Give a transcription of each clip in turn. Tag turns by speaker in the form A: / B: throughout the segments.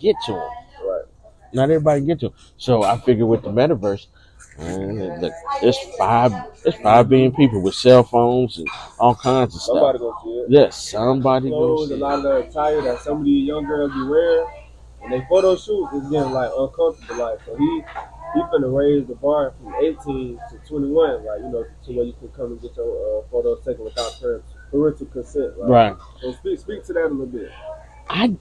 A: get to them.
B: Right.
A: Not everybody can get to them. So I figured with the metaverse, look, it's 5 billion people with cell phones and all kinds of stuff.
B: Somebody gonna see it.
A: Yes, somebody gonna
B: Clothes, a
A: see
B: lot of
A: it.
B: the attire that some of these young girls be wearing, when they photo shoot, it's getting like uncomfortable. Like, so he finna raise the bar from 18 to 21, like, to where you can come and get your photos taken without parental consent. Right.
A: Right.
B: So speak to that a little bit.
A: I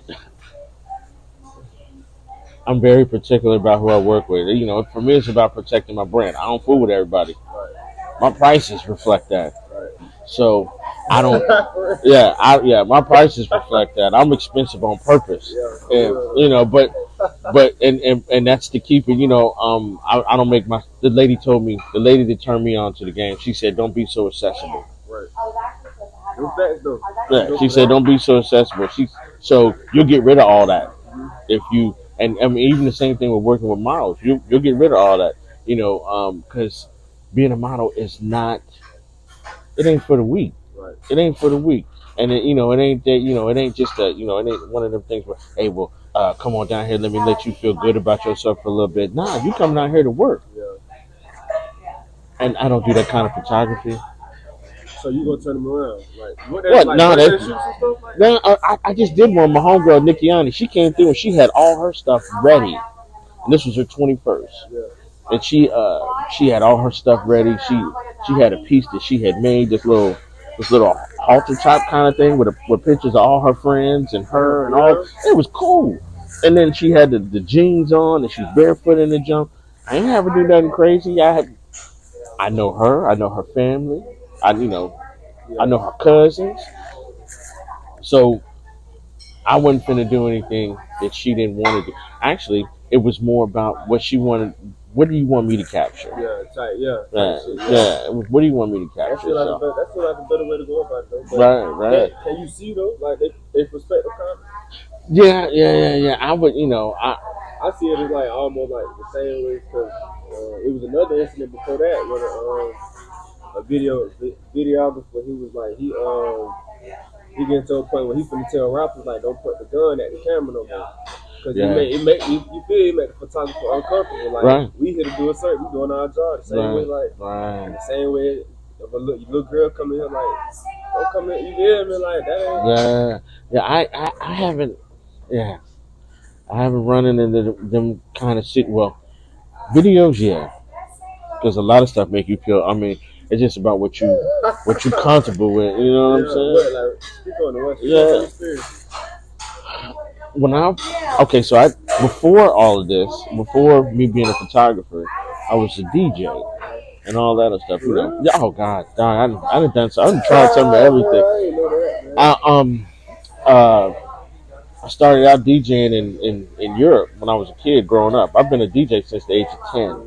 A: I'm very particular about who I work with. For me, it's about protecting my brand. I don't fool with everybody.
B: Right.
A: My prices reflect that.
B: Right.
A: So I don't. Yeah, my prices reflect that. I'm expensive on purpose, and but that's to keep it. I don't make my. The lady that turned me on to the game. She said, "Don't be so accessible."
B: Right. No facts though.
A: Yeah, she said, "Don't be so accessible." So you'll get rid of all that if you. And I mean, even the same thing with working with models. You'll get rid of all that. Because being a model is not. It ain't for the weak.
B: Right.
A: It ain't for the weak. And it ain't that. It ain't just that. It ain't one of them things where, hey, well, come on down here. Let me let you feel good about yourself for a little bit. Nah, you come down here to work.
B: Yeah.
A: And I don't do that kind of photography.
B: So you gonna turn them around? Like what?
A: What?
B: Like
A: No,
B: birthday shoots and stuff like that?
A: no. I just did one. My homegirl Nikiani. She came through and she had all her stuff ready. And this was her 21st.
B: Yeah.
A: And she had all her stuff ready. She had a piece that she had made, this little halter top kind of thing with pictures of all her friends and her and all. It was cool. And then she had the jeans on and she's barefoot in the jump. I ain't have her do nothing crazy. I know her. I know her family. I know her cousins. So I wasn't finna do anything that she didn't want to do. Actually, it was more about what she wanted. What do you want me to capture?
B: Yeah, tight. Yeah,
A: Yeah,
B: tight shit.
A: yeah. What do you want me to
B: That
A: capture?
B: feel like
A: So,
B: that feel like a better way to go about it though. But
A: right.
B: can you see though? Like they perspective comment?
A: Yeah. I would,
B: I see it as like almost like the same way because it was another incident before that when a videographer he was like he getting to a point where he finna tell rappers like don't put the gun at the camera no more. Cause
A: Yeah.
B: it make you feel it make the photographer uncomfortable. Like
A: Right.
B: we here to do a certain, we doing our job the same way. Like
A: Right.
B: the same way if a little girl come in here like don't come in, you hear me like that ain't.
A: Yeah. I haven't. Yeah. I haven't run into them kind of shit. Well, videos, yeah, because a lot of stuff make you feel. I mean, it's just about what you comfortable with. You know what I'm saying?
B: What, like speak on the what?
A: Yeah. When I Okay, so before all of this, before me being a photographer, I was a DJ and all that other stuff. Yeah, oh God, I done done so. I done tried some of everything. Uh, I started out DJing in Europe when I was a kid growing up. I've been a DJ since the age of 10.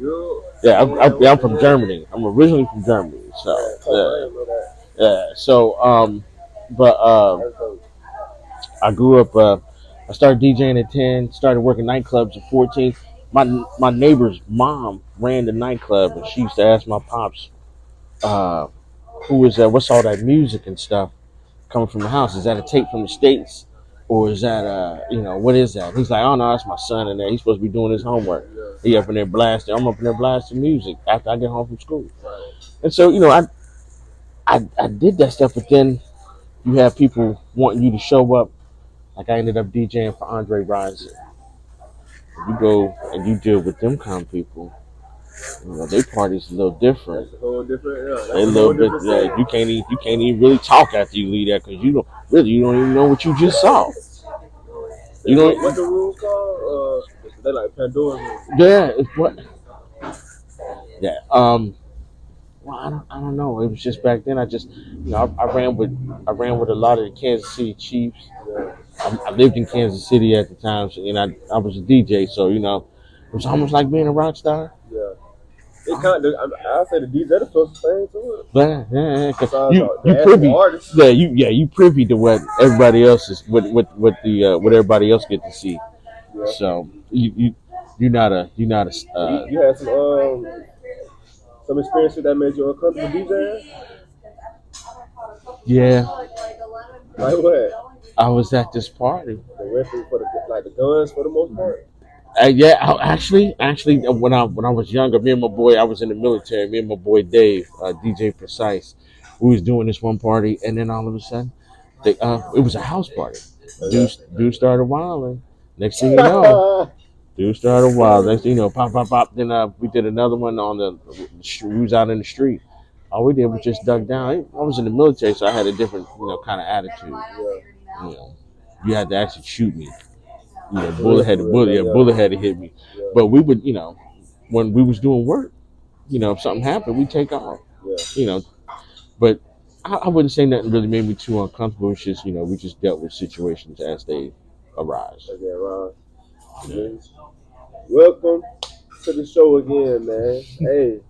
A: Yeah, I'm from Germany. I'm originally from Germany. So yeah. So but I grew up. I started DJing at 10. Started working nightclubs at 14. My neighbor's mom ran the nightclub, and she used to ask my pops, uh, "Who is that? What's all that music and stuff coming from the house? Is that a tape from the states, or is that what is that?" He's like, "Oh no, that's my son in there. He's supposed to be doing his homework. He up in there blasting. I'm up in there blasting music after I get home from school." And so I did that stuff, but then you have people wanting you to show up. Like I ended up DJing for Andre Rison. You go and you deal with them kind of people. Their party's a little different.
B: That's a whole different. Yeah, that's
A: They a little bit. Yeah, you can't even really talk after you leave that because you don't even know what you just saw. You know
B: what the rules called? They like Pandora rules.
A: Yeah, it's what. Yeah. Well, I don't know. It was just back then. I ran with a lot of the Kansas City Chiefs. I lived in Kansas City at the time, so, and I was a DJ, so it was almost like being a rock star.
B: Yeah. It kind of, I say the DJ the closest thing to it.
A: Yeah,
B: Besides
A: you
B: the
A: privy.
B: artists.
A: You privy to what everybody else is, what everybody else get to see.
B: Yeah.
A: So you're not a.
B: You had some experiences that made you uncomfortable DJing.
A: Yeah.
B: Like what?
A: I was at this party.
B: The weapons for the guns for the most part.
A: Yeah, actually, when I was younger, me and my boy, I was in the military. Me and my boy Dave, DJ Precise, we was doing this one party, and then all of a sudden, it was a house party. Dude started wilding. Next thing you know, dude started wild. Next thing you know, pop, pop, pop. Then we did another one on we was out in the street. All we did was just dug down. I was in the military, so I had a different, kind of attitude. You know, you had to actually shoot me. Bullet had to hit me. But we would, when we was doing work, if something happened, we take off. You know, but I wouldn't say nothing really made me too uncomfortable. It's just, we just dealt with situations as they arise.
B: Yeah. Welcome to the show again, man. Hey,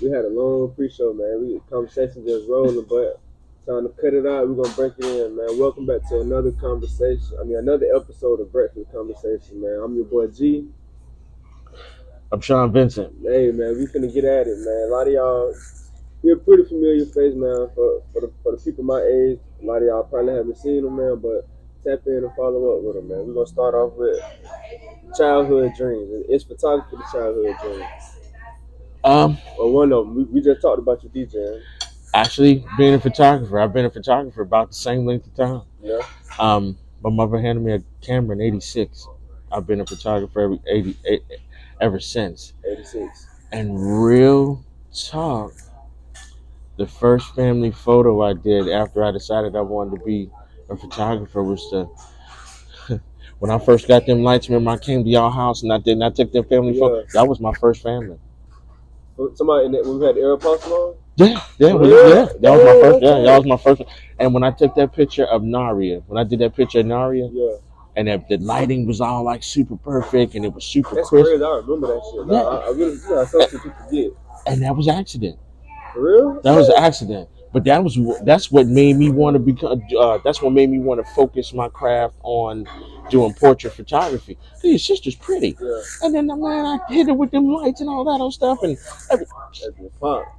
B: we had a long pre-show, man. We conversation just rolling, but time to cut it out. We're gonna break it in, man. Welcome back to another conversation. Another episode of Breakfast Conversation, man. I'm your boy G.
A: I'm Sean Vincent.
B: Hey, man, we finna get at it, man. A lot of y'all, you're a pretty familiar face, man. For the people my age, a lot of y'all probably haven't seen them, man. But tap in and follow up with them, man. We're gonna start off with childhood dreams. It's photography, the childhood dreams. Or one of them. We just talked about your DJing.
A: Actually, being a photographer, I've been a photographer about the same length of time.
B: Yeah.
A: My mother handed me a camera in '86. I've been a photographer ever since.
B: '86.
A: And real talk, the first family photo I did after I decided I wanted to be a photographer was when I first got them lights. Remember, I came to y'all house and I took them family photo. That was my first family.
B: Somebody when we had the Aeropostale on?
A: Yeah. That was my first. Yeah, that was my first. And when I took that picture of Naria, and the lighting was all like super perfect, and it was super
B: That's
A: crisp.
B: Crazy. I remember that shit. Yeah. I really something people forget.
A: And that was accident.
B: For real?
A: That was an accident. But that's what made me want to become. That's what made me want to focus my craft on doing portrait photography. Your sister's pretty, and then I hit her with them lights and all that other stuff, and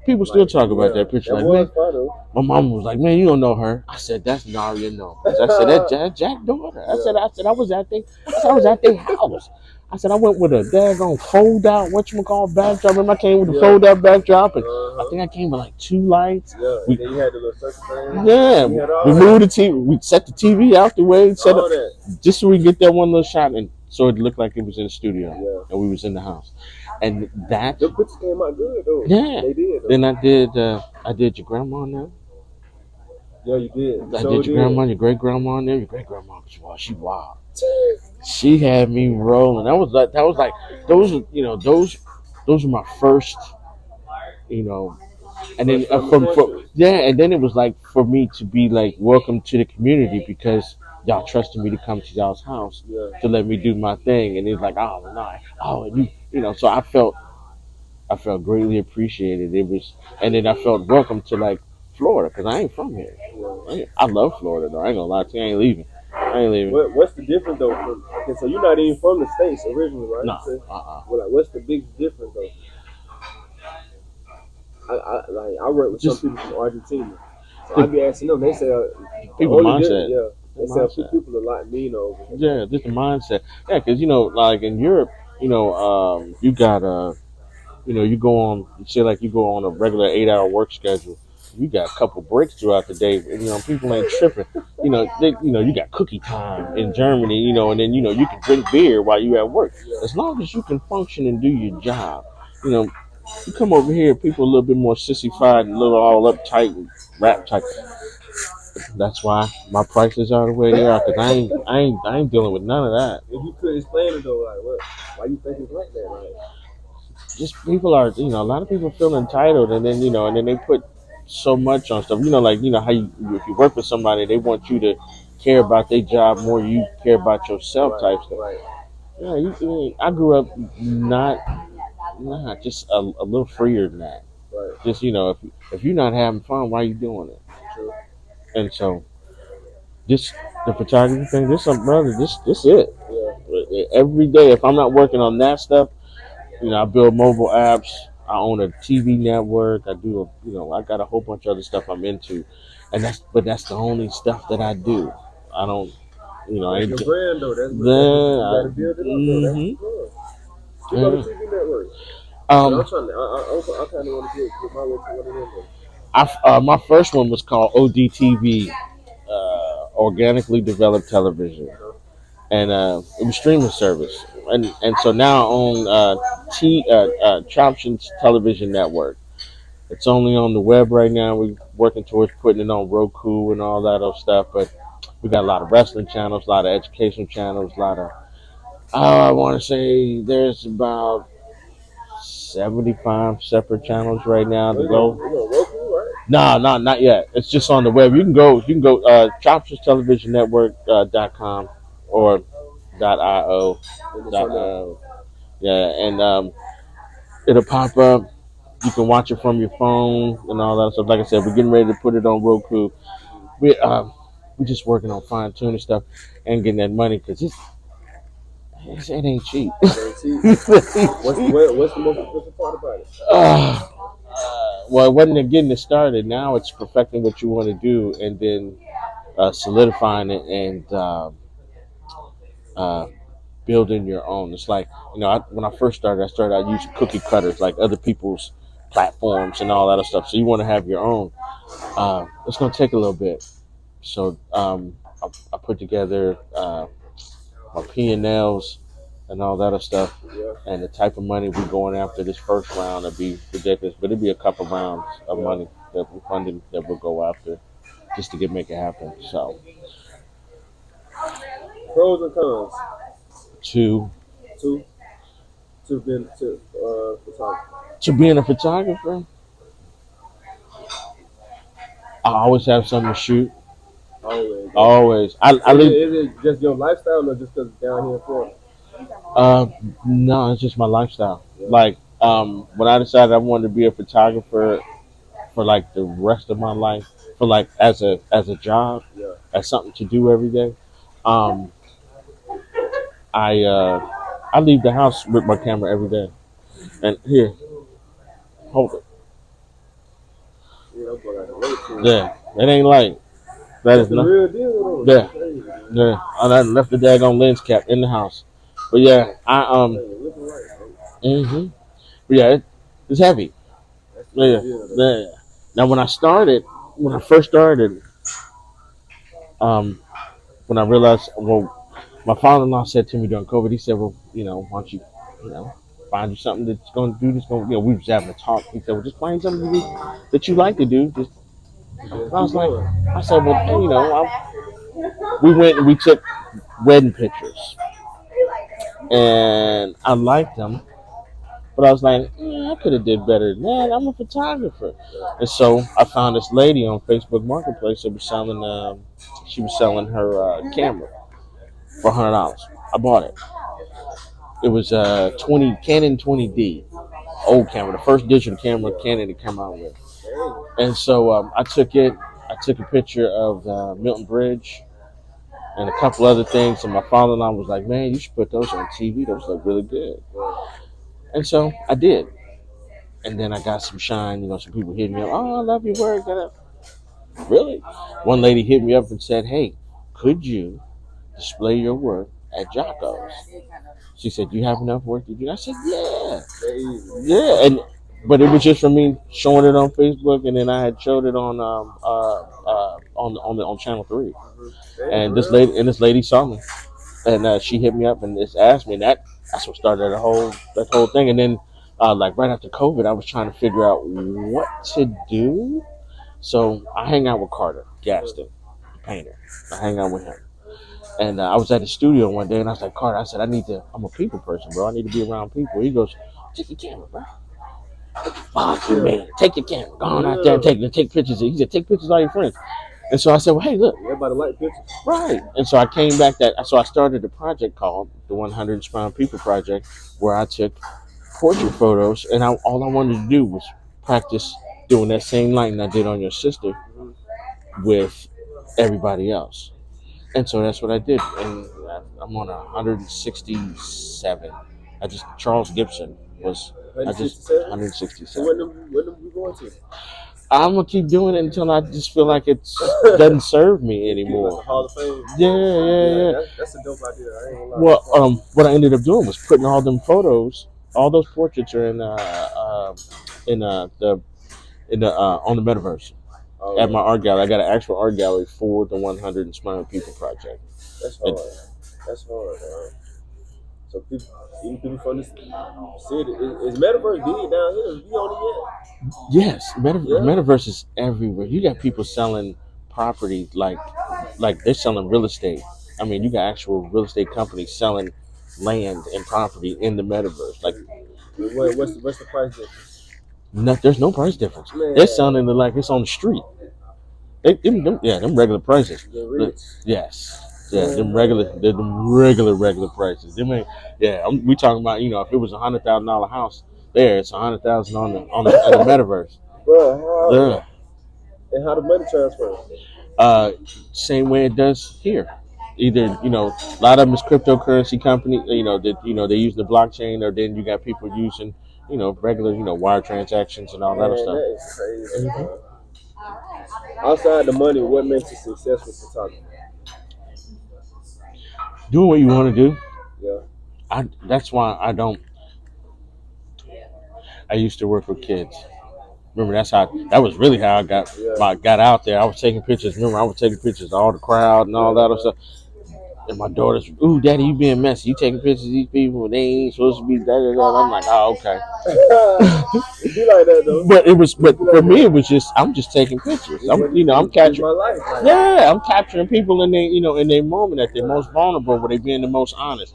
A: people still talk about that picture. My mom was like, "Man, you don't know her." I said, "That's Naria, no." I said, "That's Jack's daughter." I said, I was at their house. I said, I went with a daggone fold out, backdrop. Remember, I came with a fold out backdrop, and I think I came with like 2 lights.
B: Yeah, and then you had the little circle thing.
A: Yeah, we moved the TV. We set the TV out the way, just so we get that one little shot, and so it looked like it was in the studio, and we was in the house. And that
B: the pictures came out good though.
A: Yeah,
B: they did. Though.
A: Then I did your grandma now.
B: Yeah, you did.
A: I did your grandma, your great grandma, and your great grandma. She wild. She had me rolling. That was like those were my first, and then and then it was like for me to be like welcome to the community because y'all trusted me to come to y'all's house to let me do my thing, and it's like and so I felt greatly appreciated. It was, and then I felt welcome to like Florida because I ain't from here. I love Florida though. I ain't gonna lie to you. I ain't leaving.
B: What's the difference though? Okay, so you're not even from the States originally, right?
A: No.
B: Well, what's the big difference though? I work with some people from Argentina. So I be asking them. They say
A: people mindset.
B: They say a few people are like me over here.
A: Yeah, just the mindset. Yeah, because like in Europe, you got you go on, say like you go on a regular 8-hour work schedule. You got a couple breaks throughout the day, and people ain't tripping. You got cookie time in Germany, and then you can drink beer while you at work. As long as you can function and do your job, you come over here, people a little bit more sissified, and a little all uptight and rap tight. That's why my prices are the way they are, because I ain't dealing with none of that.
B: If you could explain it though, like why you think it's like that? Like,
A: just people are, a lot of people feel entitled, and then they put so much on stuff. Like how if you work with somebody, they want you to care about their job more. You care about yourself, type stuff.
B: Right.
A: Yeah, I grew up not just a little freer than that.
B: Right.
A: Just if you're not having fun, why are you doing it?
B: True.
A: And so, just the photography thing. This it.
B: Yeah.
A: Every day, if I'm not working on that stuff, I build mobile apps. I own a TV network. I do I got a whole bunch of other stuff I'm into, but that's the only stuff that I do. I don't, I
B: That's
A: ain't.
B: your brand though.
A: Then,
B: You gotta build it up though. That's
A: mm-hmm.
B: what's good. Speak on the
A: Yeah.
B: TV network. But I'm
A: Um,
B: trying to. I kind of want to get my way to one of them though.
A: my first one was called ODTV, Organically Developed Television,
B: Uh-huh.
A: and it was streaming service, and so now I own Chopson's Television Network. It's only on the web right now. We're working towards putting it on Roku and all that other stuff, but we got a lot of wrestling channels, a lot of education channels, a lot of. I want to say there's about 75 separate channels right now to go.
B: You know Roku, right?
A: No, no, not yet. It's just on the web. You can go Chopson's Television Network .com or .io
B: And it's on there.
A: .io. Yeah, and it'll pop up. You can watch it from your phone and all that stuff. Like I said, we're getting ready to put it on Roku. We're just working on fine tuning stuff and getting that money because it ain't cheap.
B: What's the most expensive part about it?
A: Well, it wasn't getting it started. Now it's perfecting what you want to do and then solidifying it and uh, building your own. It's like, when I first started, I started out using cookie cutters, like other people's platforms and all that other stuff. So you want to have your own. It's going to take a little bit. So I put together my P&Ls and all that other stuff.
B: Yeah.
A: And the type of money we're going after this first round will be ridiculous, but it'll be a couple rounds of money that we're funding that we'll go after just to make it happen. So
B: Pros and cons.
A: to
B: Two. To being photography.
A: to being a photographer, I always have something to shoot.
B: Always.
A: Always. I
B: Is
A: live.
B: it just your lifestyle or just because down here in Florida?
A: No, it's just my lifestyle.
B: Yeah.
A: Like when I decided I wanted to be a photographer for like the rest of my life, for like as a job,
B: Yeah.
A: as something to do every day. Um, I leave the house with my camera every day. And here, hold it.
B: Yeah, I'm going out the way too.
A: Yeah, it ain't light. That
B: That's
A: is
B: the
A: not.
B: real deal though.
A: Yeah,
B: That's crazy, man.
A: yeah. I done left the daggone lens cap in the house. But yeah,
B: Hey, looking right, bro.
A: hmm but yeah, it's heavy.
B: That's the real
A: Yeah,
B: deal though.
A: yeah. Now when I first started, um, when I realized, well, my father-in-law said to me during COVID, he said, well, why don't you, you know, find you something that's going to do this. We was having a talk. He said, well, just find something to do that you like to do. Just,
B: Just
A: I was
B: keep
A: like,
B: going.
A: I said, well, hey, we went and we took wedding pictures, and I liked them. But I was like, I could have did better than that. I'm a photographer, and so I found this lady on Facebook Marketplace that was selling. She was selling her camera for $100. I bought it. It was a 20 Canon 20D, old camera, the first digital camera Canon had come out with. And so I took it. I took a picture of Milton Bridge and a couple other things. And my father-in-law was like, "Man, you should put those on TV. Those look really good." And so I did. And then I got some shine. Some people hit me up. Oh, I love your work. Really? One lady hit me up and said, "Hey, could you display your work at Jocko's?" She said, "You have enough work to do?" I said, "Yeah, yeah." And but it was just for me showing it on Facebook, and then I had showed it on Channel 3. And this lady saw me, and she hit me up and just asked me. And that's what started that whole thing. And then like right after COVID, I was trying to figure out what to do. So I hang out with Carter Gaston, the painter. I hang out with him. And I was at the studio one day, and I was like, Carter, I said, I'm a people person, bro. I need to be around people. He goes, take your camera, bro. Fuck you, man. Take your camera. Go on out there and take pictures. He said, take pictures of all your friends. And so I said, well, hey, look.
B: Everybody like pictures.
A: Right. And so I came back so I started a project called the 100 Inspiring People Project, where I took portrait photos, and all I wanted to do was practice doing that same lighting I did on your sister with everybody else. And so that's what I did. And I'm on 167. Charles Gibson was, I just,
B: 167?
A: 167.
B: So when them we going to?
A: I'm gonna keep doing it until I just feel like it doesn't serve me anymore.
B: Like a Hall of Fame.
A: Yeah.
B: That's a dope idea. I ain't gonna lie.
A: Well, what I ended up doing was putting all them photos, all those portraits are in the on the metaverse at my art gallery. I got an actual art gallery for the 100 Inspiring People project.
B: That's hard. That's hard. So even people from this city, is Metaverse big down here? Is we on it
A: yet? Yes, Metaverse is everywhere. You got people selling property like they're selling real estate. I mean, you got actual real estate companies selling land and property in the metaverse. Like,
B: what's the price difference?
A: there's no price difference.
B: Man.
A: They're selling it like it's on the street. Them regular prices. Yes. Yeah, them regular prices. We talking about, if it was $100,000 house there, it's $100,000 on the metaverse.
B: Bro, and how the money transfer?
A: Same way it does here. Either a lot of them is cryptocurrency company. They use the blockchain, or then you got people using regular wire transactions and all that stuff.
B: That is crazy. Outside the money, what makes a successful photographer?
A: Doing what you want to do.
B: Yeah.
A: That's why I used to work with kids. Remember, that was really how I got out there. I was taking pictures. Remember, I was taking pictures of all the crowd and all that other stuff. And my daughter's, ooh, daddy, you being messy. You taking pictures of these people and they ain't supposed to be da. I'm like, oh, okay.
B: It be like that though.
A: But for me, it was just, I'm just taking pictures. I'm capturing
B: my life.
A: Yeah, I'm capturing people in their moment at their most vulnerable, where they being the most honest.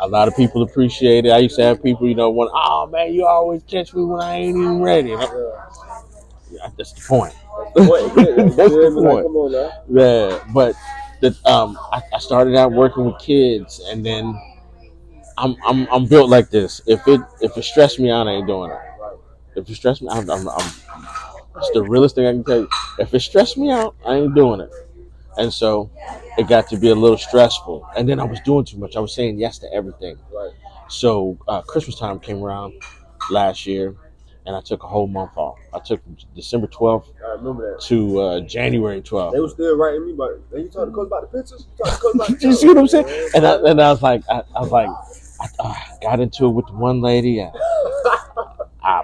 A: A lot of people appreciate it. I used to have people, want, oh man, you always catch me when I ain't even ready. That's the point. That's the point. Yeah, but I started out working with kids, and then I'm built like this. If it stressed me out, I ain't doing it. If it stressed me, it's the realest thing I can tell you. If it stressed me out, I ain't doing it. And so it got to be a little stressful. And then I was doing too much. I was saying yes to everything.
B: Right.
A: So Christmas time came around last year, and I took a whole month off. I took December 12th to January 12th.
B: They were still writing me, but you talk to coach about the pictures.
A: You see what I'm saying? And I was like, I got into it with the one lady. I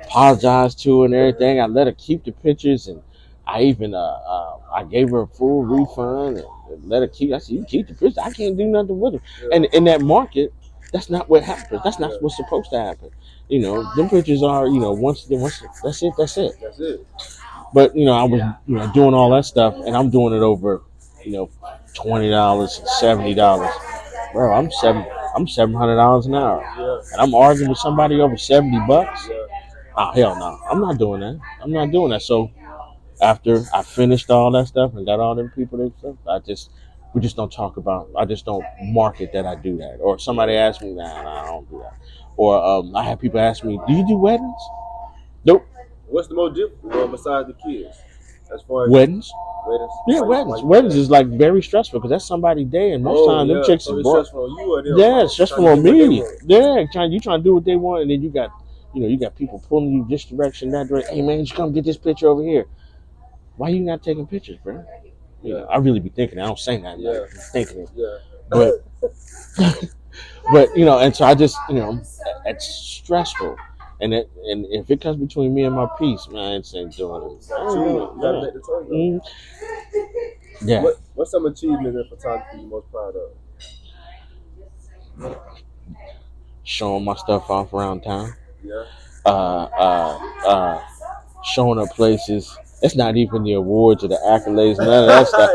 A: apologized to her and everything. I let her keep the pictures, and I even I gave her a full refund and let her keep. I said, you keep the pictures. I can't do nothing with them. Yeah. And in that market, that's not what happens. That's not what's supposed to happen. Them pictures are once that's it. That's it. But I was doing all that stuff, and I'm doing it over $20, $70. Bro, I'm $700 an hour, and I'm arguing with somebody over $70. Oh hell no, I'm not doing that. So after I finished all that stuff and got all them people and stuff, we just don't talk about. I just don't market that I do that. Or somebody asks me, nah, I don't do that. Or I have people ask me, do you do weddings? Nope.
B: What's the most difficult one besides the kids? As far as
A: weddings?
B: Yeah,
A: weddings. Weddings is like very stressful because that's somebody's day, and most times them chicks are
B: stressful on you. Or
A: it's stressful on me. Yeah, you trying to do what they want, and then you got people pulling you this direction, that direction. Hey man, just come get this picture over here. Why you not taking pictures, bro? I really be thinking. I don't say that. Yeah. I'm thinking it.
B: Yeah.
A: But and so I just it's stressful. And if it comes between me and my peace, man, I ain't doing it. Yeah.
B: What's some achievement in photography you're most proud of?
A: Showing my stuff off around town.
B: Yeah.
A: Showing up places. It's not even the awards or the accolades, none of that stuff.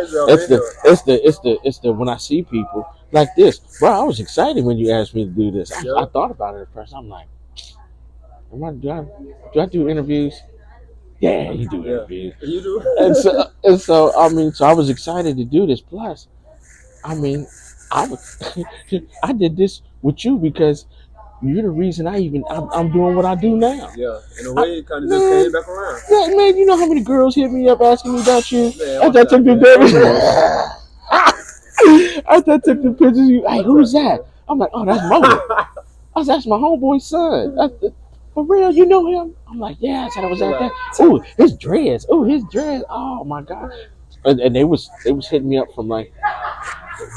A: It's the when I see people like this, bro. I was excited when you asked me to do this. I thought about it at first. I'm like, do I do interviews? Yeah, you do interviews.
B: You do.
A: and so I mean, so I was excited to do this. Plus, I mean, I did this with you because you're the reason I'm doing what I do now.
B: Yeah, in a way, it kind of just came back around.
A: Yeah, man, you know how many girls hit me up asking me about you? After I took the pictures, hey, who's that? I'm like, oh, that's Mo. That's my homeboy's son. For real, you know him? I'm like, yeah. I said I was at that. Ooh, his dreads. Ooh, his dreads. Oh my god. And they was hitting me up from like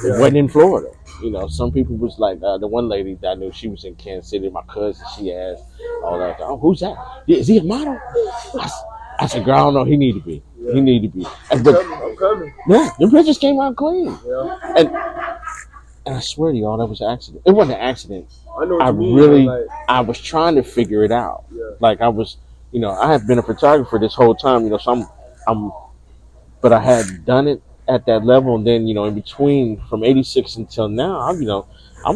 A: it wasn't in Florida. Some people was like the one lady that I knew, she was in Kansas City. My cousin, she asked all that. Oh, who's that? Is he a model? I said, girl, I don't know. He need to be. He need to be.
B: I'm coming.
A: Yeah, the pictures came out clean.
B: Yeah.
A: And I swear to y'all, that was an accident. It wasn't an accident.
B: I know what
A: I
B: you mean.
A: really,
B: Like,
A: I was trying to figure it out.
B: yeah.
A: Like I was, I have been a photographer this whole time. So but I had done it at that level, and then in between from '86 until now, I'm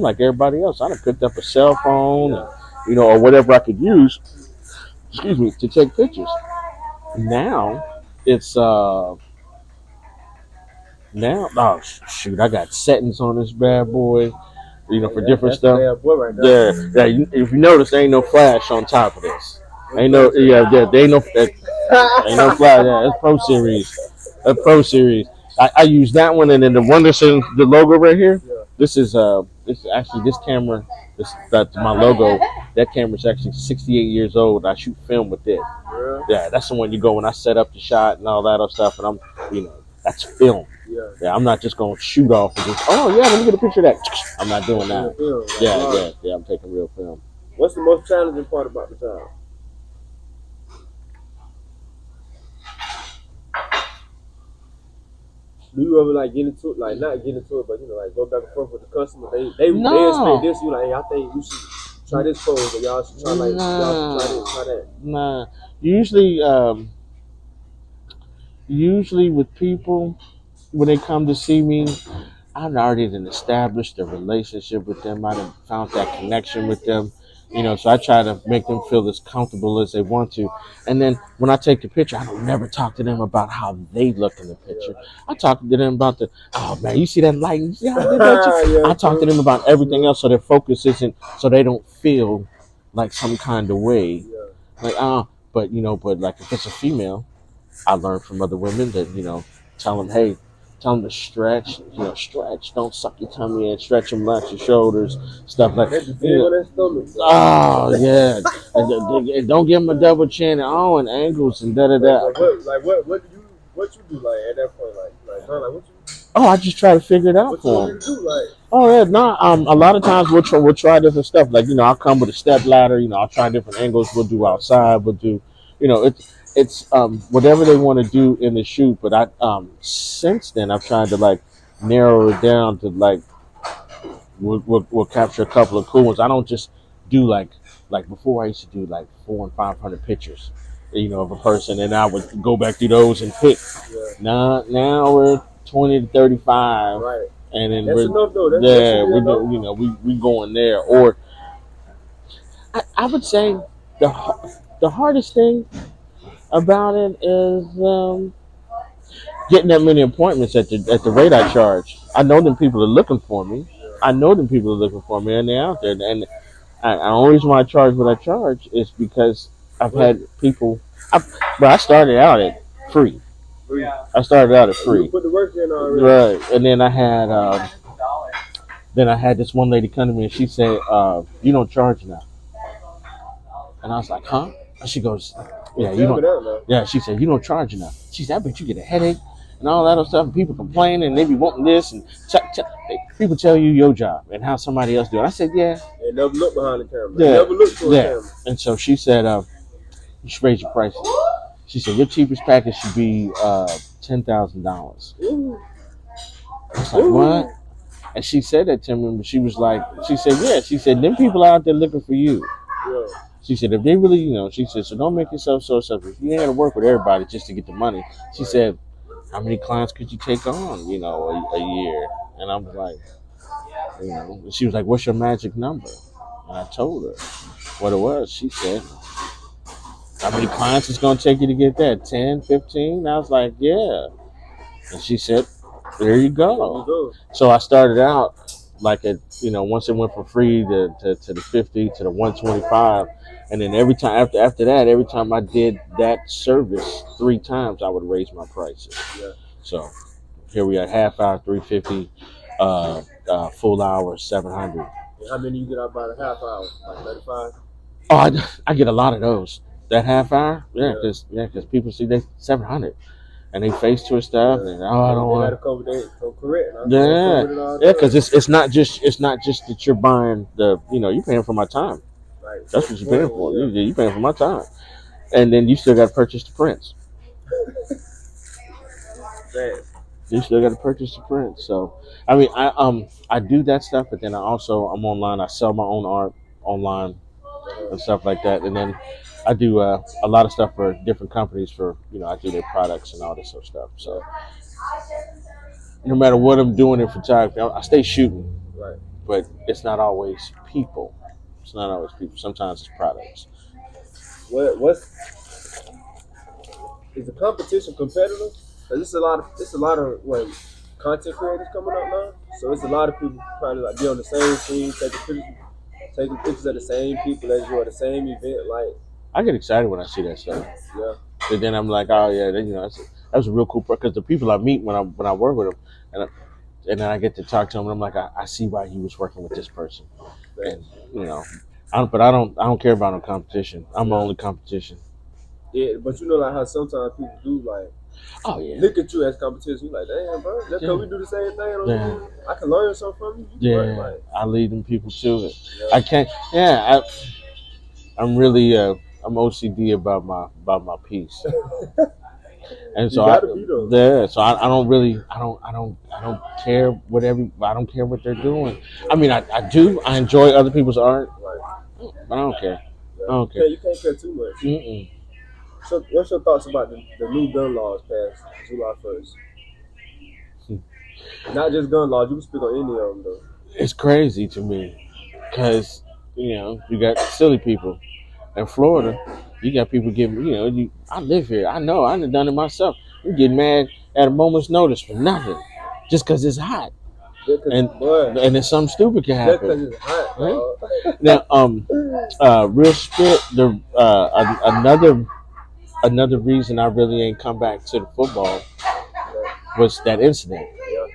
A: like everybody else. I done picked up a cell phone, or whatever I could use. Excuse me, to take pictures. Now, it's now. Oh shoot, I got settings on this bad boy. For different stuff.
B: Boy right
A: Yeah, yeah. If you notice, there ain't no flash on top of this. Ain't no, there ain't no, ain't no flash. Yeah, it's Pro Series. A Pro Series. I use that one, and then the one that's in the logo right here.
B: Yeah.
A: This is actually this camera. That's my logo. That camera's actually 68 years old. I shoot film with it. Yeah, that's the one you go when I set up the shot and all that other stuff, and that's film. Yeah, I'm not just gonna shoot off and just, oh yeah, let me get a picture of that. I'm not doing that. Yeah, I'm taking real film.
B: What's the most challenging part about the job? Do you ever like get into it, like not get into it, but like go back and forth with the customer? They expect this. You like, hey, I think you should try this pose, or y'all should try y'all should try this, try that.
A: Nah, usually with people when they come to see me, I've already established a relationship with them. I've found that connection with them. So I try to make them feel as comfortable as they want to. And then when I take the picture, I don't never talk to them about how they look in the picture. I talk to them about oh man, you see that light? You see how I did that? I talk to them about everything else, so their focus isn't, so they don't feel like some kind of way. Like, but like if it's a female, I learned from other women that, tell them, hey, tell them to stretch, stretch. Don't suck your tummy in, stretch them, relax your shoulders, stuff like that. Oh, yeah. And don't give them a double chin and angles and da-da-da.
B: What you do, like, at that point? Like what you do?
A: Oh, I just try to figure it out for them. Oh, yeah, no, a lot of times we'll try different stuff. Like, I'll come with a step ladder, I'll try different angles. We'll do outside, we'll do, it's whatever they want to do in the shoot. But I since then I've tried to like narrow it down to like we'll capture a couple of cool ones. I don't just do like before. I used to do like 400 and 500 pictures, of a person, and I would go back through those and pick. Now we're 20 to 35,
B: right?
A: And then
B: that's enough, though.
A: We going there. Or I would say the hardest thing about it is getting that many appointments at the rate I charge. I know them people are looking for me. And they're out there. And the only reason why I charge what I charge is because I've had people. But I started out at free. I started out at free.
B: You put the work in already.
A: Right, and then I had this one lady come to me and she said, "You don't charge now." And I was like, "Huh?" And she goes, "Yeah, you don't." Yeah, she said, "You don't charge enough." She said, "I bet you get a headache and all that other stuff. And people complain and they be wanting this and people tell you your job and how somebody else do it." I said, "Yeah."
B: They never look behind the camera. They never look for the camera.
A: And so she said, "You should raise your prices." She said, "Your cheapest package should be $10,000." I was like, "What?" And she said that to me, but she said, "Yeah." She said, "Them people out there looking for you."
B: Yeah.
A: She said, "If they really, she said, so don't make yourself so selfish. You ain't got to work with everybody just to get the money." She said, "How many clients could you take on, a year?" And I was like, she was like, "What's your magic number?" And I told her what it was. She said, "How many clients it's going to take you to get that? 10, 15? I was like, "Yeah." And she said, "There you go." So I started out like once it went from free to the 50 to the 125, and then every time after that, every time I did that service 3 times, I would raise my prices.
B: Yeah.
A: So here we are, half hour 350, full hour 700.
B: And how many you get out by the half hour? Like 35?
A: Oh, I get a lot of those. That half hour, yeah,
B: Yeah.
A: because people see they 700 and they face to stuff,
B: Yeah.
A: and I don't
B: They got to
A: want.
B: come, come correct. And I come
A: Yeah,
B: with it all
A: yeah, because
B: done.
A: it's not just that you're buying you're paying for my time.
B: Like,
A: That's
B: that's
A: what
B: the
A: you're paying
B: point.
A: for.
B: Yeah.
A: You're paying for my time, and then you still got to purchase the prints.
B: That.
A: You still got to purchase the prints. So, I mean, I do that stuff, but then I'm online. I sell my own art online and stuff like that, and then I do a lot of stuff for different companies. I do their products and all this sort of stuff.
B: Yeah.
A: So, no matter what I'm doing in photography, I stay shooting,
B: Right.
A: but it's not always people. It's not always people. Sometimes it's products.
B: What's is the competition competitive? Cause it's a lot of what content creators coming up now. So it's a lot of people probably like be on the same scene, taking pictures of the same people as you at the same event. Like,
A: I get excited when I see that stuff.
B: yeah,
A: And then I'm like, oh yeah, that's a real cool because the people I meet when I work with them, and then I get to talk to them, and I'm like, I see why he was working with this person, and
B: thanks.
A: you know, I don't care about no competition. I'm my
B: Yeah,
A: only competition.
B: yeah. But you know, like how sometimes people do like
A: Oh yeah,
B: look at you as competition. You like, damn, bro, just cause
A: yeah,
B: we do the same thing, don't
A: yeah,
B: mean I can learn something from you. But
A: yeah.
B: like,
A: I lead them people to it.
B: yeah,
A: I can't. Yeah, I'm really I'm OCD about my piece, and
B: you
A: so
B: gotta be though.
A: I don't really I don't care I don't care what they're doing. I
B: Yeah,
A: mean I do I enjoy other people's art,
B: right.
A: but I don't care.
B: Yeah,
A: I don't care.
B: you can't care too much.
A: Mm-mm.
B: So, what's your thoughts about the new gun laws passed July 1st? Not just gun laws. You can speak on any of them though.
A: It's crazy to me because you got silly people in Florida. You got people getting I live here. I know I done done it myself. You get mad at a moment's notice for nothing, just because it's hot
B: Because,
A: and
B: boy,
A: and then something stupid can
B: just
A: happen.
B: because it's hot,
A: Right?
B: dog.
A: Now, real spit. Another reason I really ain't come back to the football was that incident.
B: Yeah,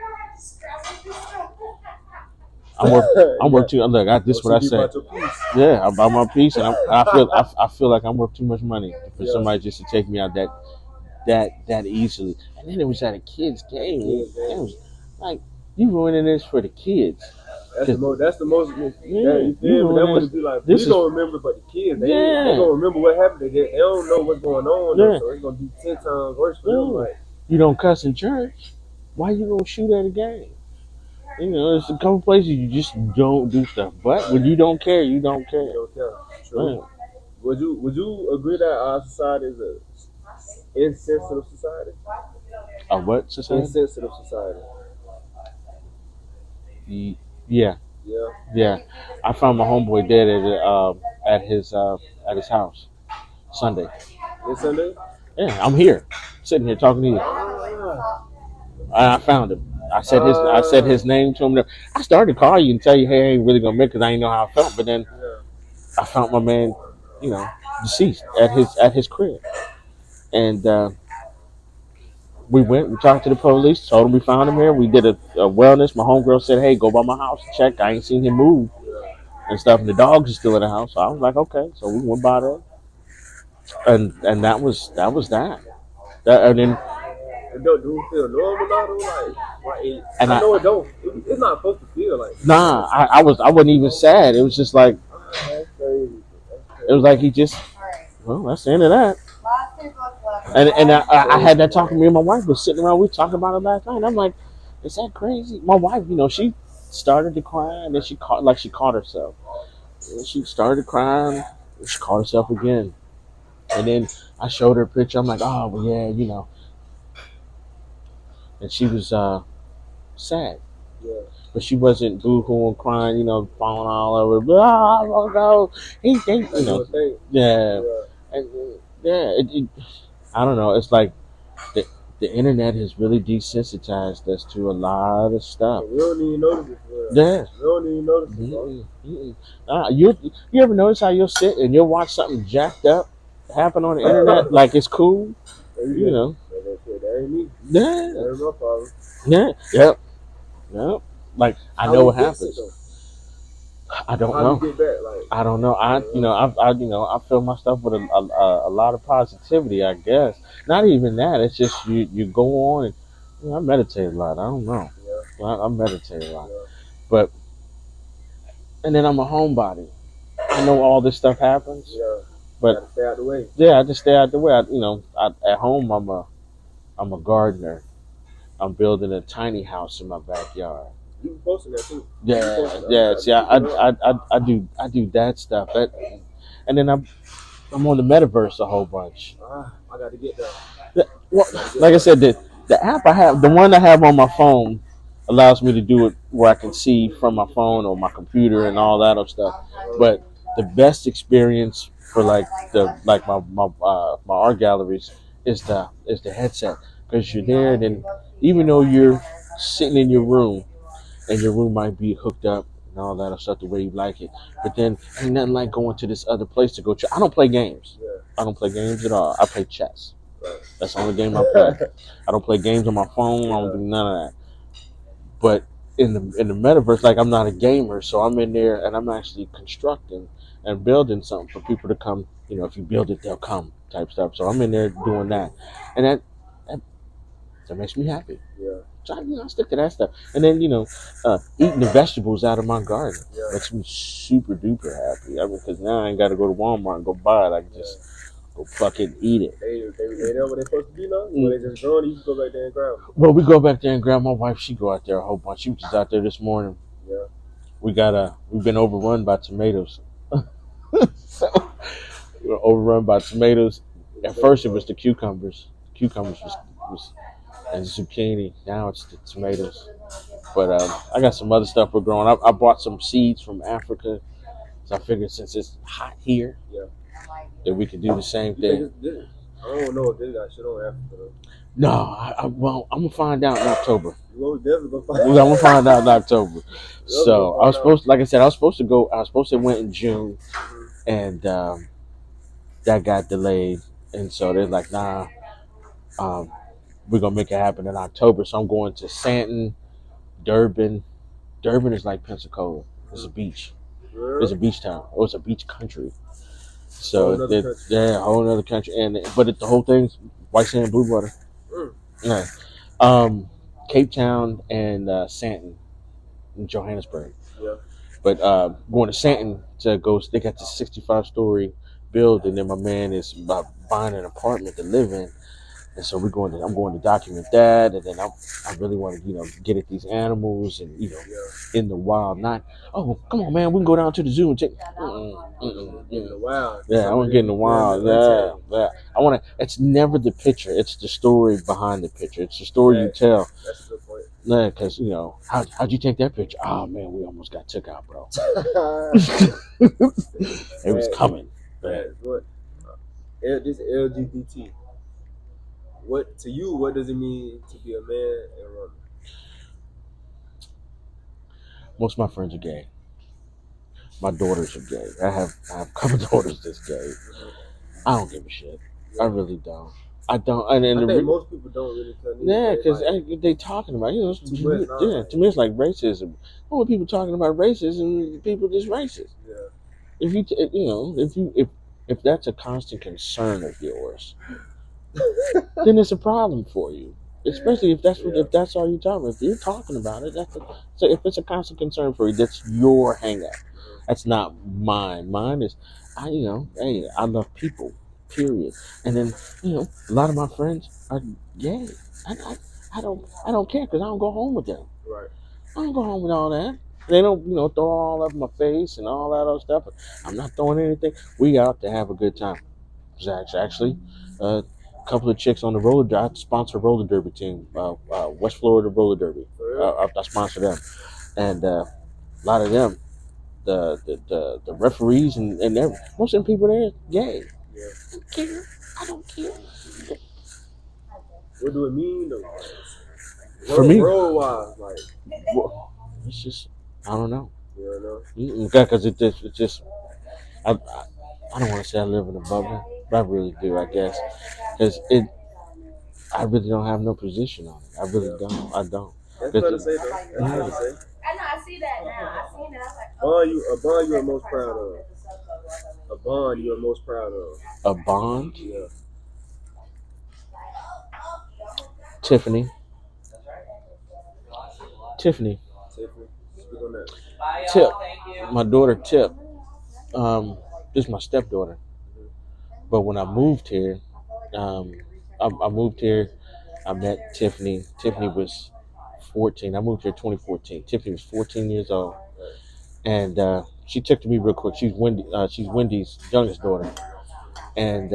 A: I'm
B: yeah.
A: worth too. Look, this is what I
B: OCD
A: said.
B: about your piece.
A: Yeah, I'm about my piece, and I feel like I'm worth too much money for
B: Yeah,
A: somebody just to take me out that easily. And then it was at a kids game.
B: kids,
A: It
B: man.
A: was like you ruining this for the kids.
B: That's the most. That's the most. That,
A: Yeah,
B: you
A: you
B: feel me? That
A: ruining
B: would
A: this.
B: be like
A: This
B: we
A: is
B: gonna remember, but the kids they
A: yeah,
B: gonna remember what happened. They don't know what's going on though,
A: yeah,
B: so it's gonna be 10 times worse for them.
A: yeah.
B: Like,
A: You don't cuss in church. Why you gonna shoot at a game? There's a couple places you just don't do stuff. But when you don't care, you don't
B: you
A: care.
B: don't care. True.
A: Man,
B: Would you agree that our society is a insensitive society?
A: a what society?
B: Insensitive society.
A: Yeah,
B: Yeah.
A: yeah. I found my homeboy dead at his house Sunday.
B: This Sunday?
A: Yeah, I'm here, sitting here talking to you.
B: Ah.
A: I found him. I said
B: Ah.
A: his name to him. I started to call you and tell you, hey, I ain't really gonna make it because I didn't know how I felt. But then
B: Yeah.
A: I found my man, you know, deceased at his crib, and we went. We talked to the police. Told them we found him here. We did a wellness. My homegirl said, hey, go by my house and check. I ain't seen him move
B: Yeah.
A: and stuff. And the dogs are still in the house. So I was like, okay. So we went by there, and that was that. And then
B: It don't do it feel normal now though?
A: and
B: I know it don't. It's not supposed to feel like this.
A: nah, I wasn't even sad. It was just like
B: That's crazy. That's
A: it was
B: crazy.
A: like he just well, that's the end of that. And I had that talking. Me and my wife was sitting around. We talking about it last night. And I'm like, is that crazy? My wife, she started to cry, and then she caught herself. And she started crying. She caught herself again. And then I showed her a picture. I'm like, oh well, yeah. And she was sad,
B: Yeah.
A: but she wasn't boo-hooing, crying, falling all over. Blah, blah, blah.
B: Like you would think.
A: Yeah,
B: Yeah.
A: and, yeah. I don't know. It's like the internet has really desensitized us to a lot of stuff.
B: But we don't even notice it for real.
A: Yeah.
B: We don't even notice it, bro.
A: Mm-mm, mm-mm. You ever notice how you'll sit and you'll watch something jacked up happen on the internet like it's cool?
B: And
A: You
B: you
A: know.
B: just, like I said, that ain't me.
A: Yeah.
B: That ain't my problem.
A: Yeah. Yep. Yep. Like I
B: How
A: know
B: we
A: what
B: fix it
A: happens.
B: though?
A: I don't
B: How do you
A: know.
B: get back? Like,
A: I don't know. I fill my stuff with a lot of positivity. I guess not even that. It's just you go on and I meditate a lot. I don't know.
B: yeah,
A: I meditate a lot,
B: yeah,
A: but and then I'm a homebody. I know all this stuff happens,
B: yeah.
A: but
B: Gotta stay out the way.
A: yeah, I just stay out the way. At home I'm a gardener. I'm building a tiny house in my backyard.
B: You be posting that too.
A: Yeah, yeah. See, I do that stuff. And then I'm on the metaverse a whole bunch.
B: I gotta get that.
A: Well,
B: I gotta get
A: like I
B: that.
A: said, the app I have, the one I have on my phone, allows me to do it where I can see from my phone or my computer and all that other stuff. But the best experience for my art galleries is the headset because you're there. And then even though you're sitting in your room and your room might be hooked up and all that other stuff the way you like it, but then ain't nothing like going to this other place to go. I don't play games.
B: Yeah.
A: I don't play games at all. I play chess.
B: Right.
A: That's the only game I play. I don't play games on my phone. I don't do none of that. But in the metaverse, like I'm not a gamer, so I'm in there and I'm actually constructing and building something for people to come. If you build it, they'll come type stuff. So I'm in there doing that, and that makes me happy.
B: Yeah.
A: So I stick to that stuff, and then eating the vegetables out of my garden makes me super duper happy. I mean, because now I ain't got to go to Walmart and go buy it. I can just go fucking eat it.
B: They there where they supposed to be now? Where they just growing, you just go back there and grab them.
A: Well, we go back there and grab my wife. She go out there a whole bunch. She was just out there this morning.
B: Yeah.
A: We've been overrun by tomatoes. So we were overrun by tomatoes. At first, it was the cucumbers. Cucumbers was and zucchini. Now it's the tomatoes. But I got some other stuff we're growing. I bought some seeds from Africa. So I figured since it's hot here,
B: Yeah.
A: that we could do the same
B: You
A: thing.
B: I don't know if they got shit on Africa though.
A: No, well, I'm gonna find out in October.
B: You definitely gonna find
A: I'm gonna find out in October. So I was supposed,
B: out.
A: like I said, I was supposed to go. I was supposed to went in June, and that got delayed. And so they're like, nah, um, we're gonna make it happen in October. So I'm going to Santon, Durban. Durban is like Pensacola. It's a beach. It's a beach town. Oh, it's a beach country. So yeah, a whole other country. But the whole thing's white sand, blue water. Yeah. Cape Town and Santon in Johannesburg.
B: Yeah.
A: But going to Santon to go, they got this 65-story building, and my man is buying an apartment to live in. And so I'm going to document that, and then I really want to, get at these animals and, in the wild. Not, oh, come on, man, we can go down to the zoo and check.
B: In the wild.
A: Yeah, I want to get in the wild. Yeah. I want to. It's never the picture; it's the story behind the picture. It's the story you tell.
B: That's a good point.
A: Yeah, because how'd you take that picture? Oh man, we almost got took out, bro. It was coming.
B: What? This LGBT. What to you? What does it mean to be a man and a woman?
A: Most of my friends are gay. My daughters are gay. I have a couple daughters that's gay. I don't give a shit. I really don't. I don't. And
B: I think most people don't really tell me.
A: Yeah, because they talking about to me it's like racism. When people talking about racism, people just racist.
B: Yeah.
A: If if that's a constant concern of yours, then it's a problem for you. Especially if that's all you're talking about. If you're talking about it, so if it's a constant concern for you, that's your hang up. That's not mine. Mine is, hey, I love people, period. And then, a lot of my friends are gay. I don't care because I don't go home with them.
B: Right.
A: I don't go home with all that. They don't, throw all up my face and all that other stuff. I'm not throwing anything. We out to have a good time. Actually, a couple of chicks on the roller derby. I sponsor a roller derby team, West Florida Roller Derby. I sponsor them, and a lot of them, the referees and most of the people there gay.
B: Yeah.
A: I don't care.
B: What do it mean though?
A: For me,
B: worldwide, like
A: it's just I don't know.
B: You don't know?
A: Because it just I don't want to say I live in a bubble, but I really do. I guess because I really don't have no position on it. I really don't. I don't.
B: That's fair to say though. That's fair to say.
C: I know. I see that now. I seen it. I was like,
B: bond you are most proud of. A bond you are most proud of.
A: A bond?
B: Yeah.
A: Tiffany. Tiffany.
B: Tiffany. Speak on that.
A: Tip. My daughter Tip. This is my stepdaughter. But when I moved here, um, I moved here. I met Tiffany. Tiffany was 14. I moved here 2014. Tiffany was 14 years old, and she took to me real quick. She's Wendy's youngest daughter, and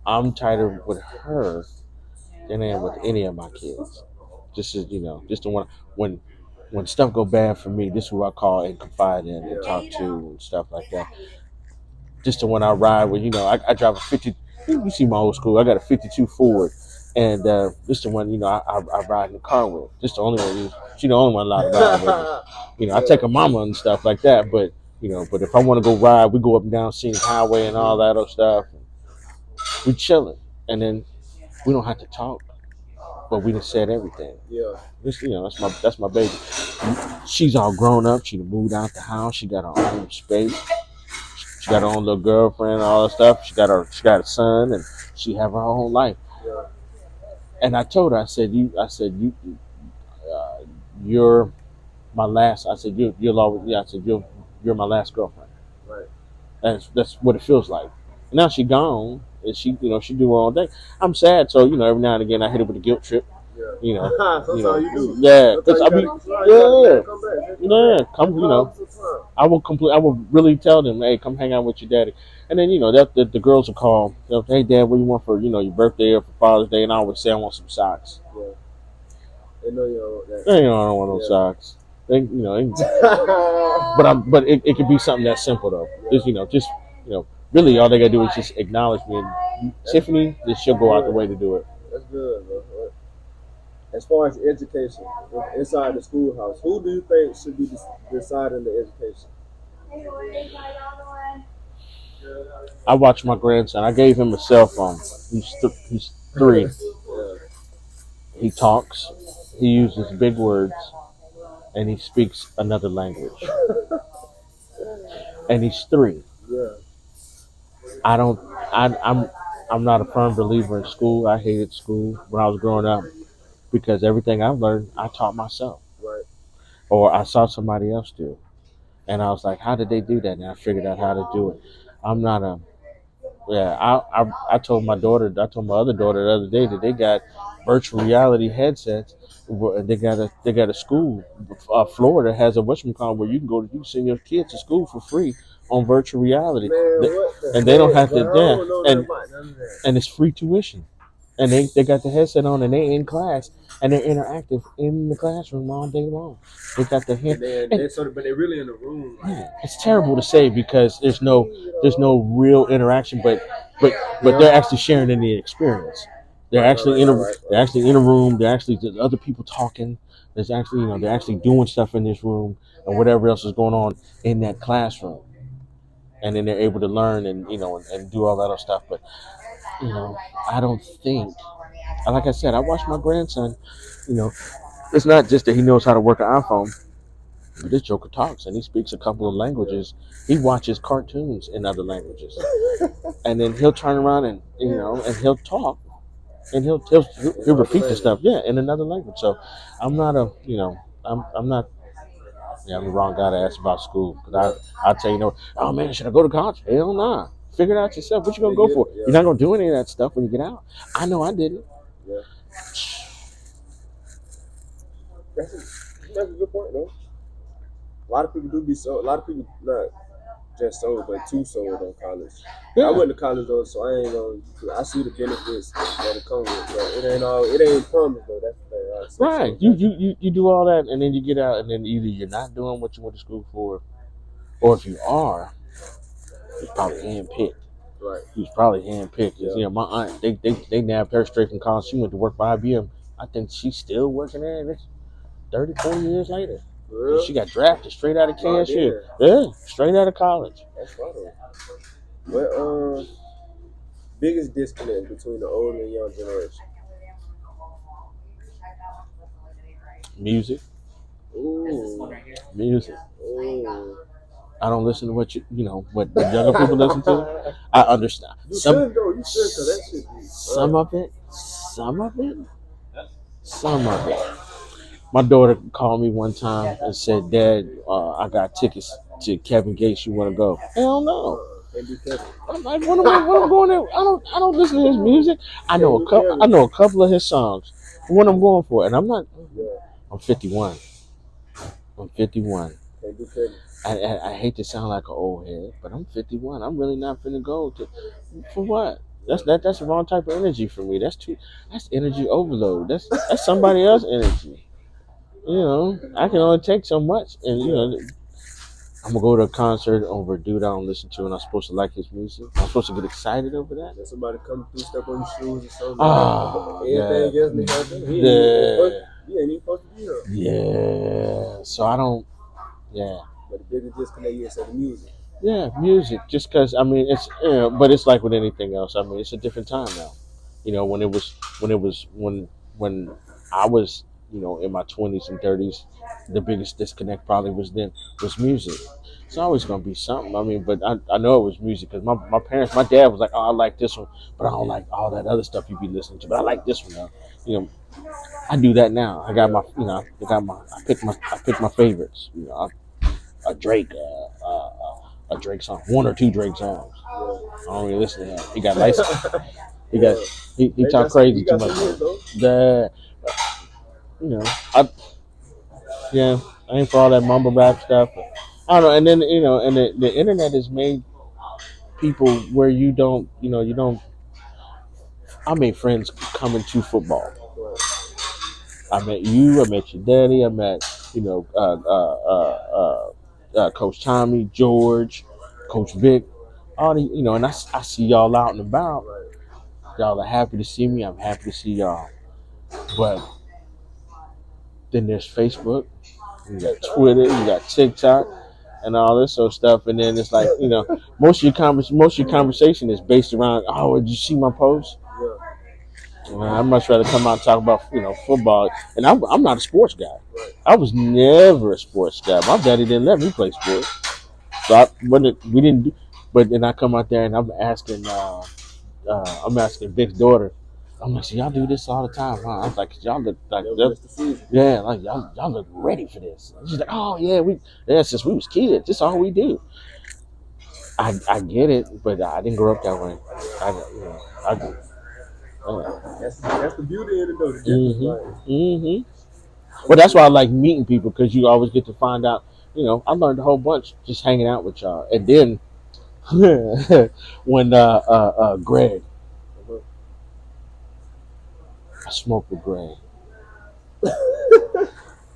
A: I'm tighter with her than I am with any of my kids. Just as just the one when stuff go bad for me, this is who I call and confide in and talk to and stuff like that. Just the one I ride with. I drive a 50. You see my old school. I got a 52 Ford, and this the one I ride in the car with. Just the only one. She the only one allowed to ride with me. I take her mama and stuff like that, but but if I want to go ride, we go up and down Scenic Highway and all that other stuff. We chilling, and then we don't have to talk, but we just said everything.
B: Yeah.
A: This, that's my baby. She's all grown up. She moved out the house. She got her own space. She got her own little girlfriend and all that stuff. She got a son, and she have her own life.
B: Yeah.
A: And I told her, you're my last. I said, you'll always. Yeah, I said, you're my last girlfriend.
B: Right.
A: That's what it feels like. And now she gone, and she do her own thing. I'm sad, so every now and again I hit her with a guilt trip.
B: Yeah. Sometimes you do.
A: Yeah, because I will really tell them, hey, come hang out with your daddy. And then that the girls will call, hey dad, what do you want for your birthday or for Father's Day? And I always say I want some socks.
B: Yeah. They know you don't want that.
A: I don't want no socks. But it could be something that simple though. Just really all they gotta do is just acknowledge me. And Tiffany, then she'll go out the way to do it.
B: That's good, bro. As far as education inside the schoolhouse, who do you think should be deciding the education?
A: I watch my grandson. I gave him a cell phone. He's 3.
B: Yeah.
A: He talks. He uses big words, and he speaks another language. And he's 3.
B: Yeah.
A: I don't. I'm not a firm believer in school. I hated school when I was growing up because everything I've learned, I taught myself,
B: Right.
A: or I saw somebody else do, and I was like, how did they do that? And I figured out how to do it. I'm not a. Yeah, I told my daughter. I told my other daughter the other day that they got virtual reality headsets. They got a school. Florida has a whatchamacallit where you can send your kids to school for free on virtual reality.
B: Man,
A: They don't have to. And it's free tuition. And they got the headset on and they in class and they're interactive in the classroom all day long. They got the
B: but they're really in the room.
A: Yeah, it's terrible to say because there's no real interaction, but they're actually sharing in the experience. They're actually they're actually in a room. There's other people talking. There's actually they're actually doing stuff in this room and whatever else is going on in that classroom, and then they're able to learn and and do all that other stuff. But I don't think, like I said, I watch my grandson. It's not just that he knows how to work an iPhone. But this joker talks and he speaks a couple of languages. He watches cartoons in other languages, and then he'll turn around and and he'll talk, and he'll repeat the stuff, in another language. So I'm not I'm not. Yeah, I'm the wrong guy to ask about school because I tell you, oh man, should I go to college? Hell nah. Figure it out yourself. What you gonna go for? You're not gonna do any of that stuff when you get out. I know I didn't.
B: Yeah. That's a good point though. A lot of people do be so. A lot of people not just sold, but too sold on college. Yeah. I went to college though, so I ain't gonna. I see the benefits that it comes with, but it ain't promised though. That's the thing.
A: Right. You do all that, and then you get out, and then either you're not doing what you went to school for, or if you are, it's probably handpicked.
B: Right.
A: He was probably handpicked. Yeah. My aunt, they nabbed her straight from college. She went to work for IBM. I think she's still working there. And it's 30, 40 years later. Really? She got drafted straight out of cashier. Yeah, straight out of college.
B: That's funny. What biggest disconnect between the old and young generation?
A: Music.
B: Ooh.
A: Music.
B: Ooh.
A: I don't listen to what younger people listen to. I understand
B: You should though. You should, cause that shit be
A: some of it, some of it, some of it. My daughter called me one time and said, "Dad, I got tickets to Kevin Gates. You want to go?" Hell no.
B: Can't do Kevin.
A: I'm like, what I'm going there? I don't listen to his music.
B: Can't do Kevin.
A: I know a couple of his songs. What I'm going for, and I'm not.
B: Yeah,
A: I'm 51. I'm 51.
B: can't do Kevin.
A: I hate to sound like an old head, but I'm 51. I'm really not finna go to for what? That's the wrong type of energy for me. That's energy overload. That's somebody else's energy. I can only take so much, and I'm gonna go to a concert over a dude I don't listen to, and I'm supposed to like his music. I'm supposed to get excited over that.
B: Let somebody come through, step on your shoes or something.
A: Yeah.
B: Everything else, he ain't even supposed to be here.
A: Yeah. So I don't. Yeah.
B: But the biggest disconnect is the music.
A: Yeah, music. Just because I mean, but it's like with anything else. I mean, it's a different time now. When I was in my 20s and 30s, the biggest disconnect probably was music. It's always gonna be something. I mean, but I know it was music because my parents, my dad was like, "Oh, I like this one, but I don't like all that other stuff you be listening to. But I like this one though." I do that now. I got I pick my favorites. A Drake, a Drake song, one or two Drake songs. I don't really listen to him. He got license. He got he talk crazy too much. The you know I yeah I ain't for all that mumble rap stuff. But I don't know. And then and the internet has made people where you don't. I made friends coming to football. I met you. I met your daddy. I met Coach Tommy, George, Coach Vic. All the and I see y'all out and about. Y'all are happy to see me. I'm happy to see y'all. But then there's Facebook, you got Twitter, you got TikTok, and all this sort of stuff. And then it's like most of your conversation is based around, oh, did you see my post? I'd much rather come out and talk about football. And I'm not a sports guy. I was never a sports guy. My daddy didn't let me play sports, so we didn't do. But then I come out there and I'm asking Vic's daughter. I'm like, so y'all do this all the time, huh? I was like, y'all look like, yeah, like y'all look ready for this. And she's like, oh yeah, since we was kids, this is all we do. I get it, but I didn't grow up that way.
B: That's the beauty in it, though.
A: Well, that's why I like meeting people because you always get to find out. I learned a whole bunch just hanging out with y'all, and then when Greg, I smoked with Greg.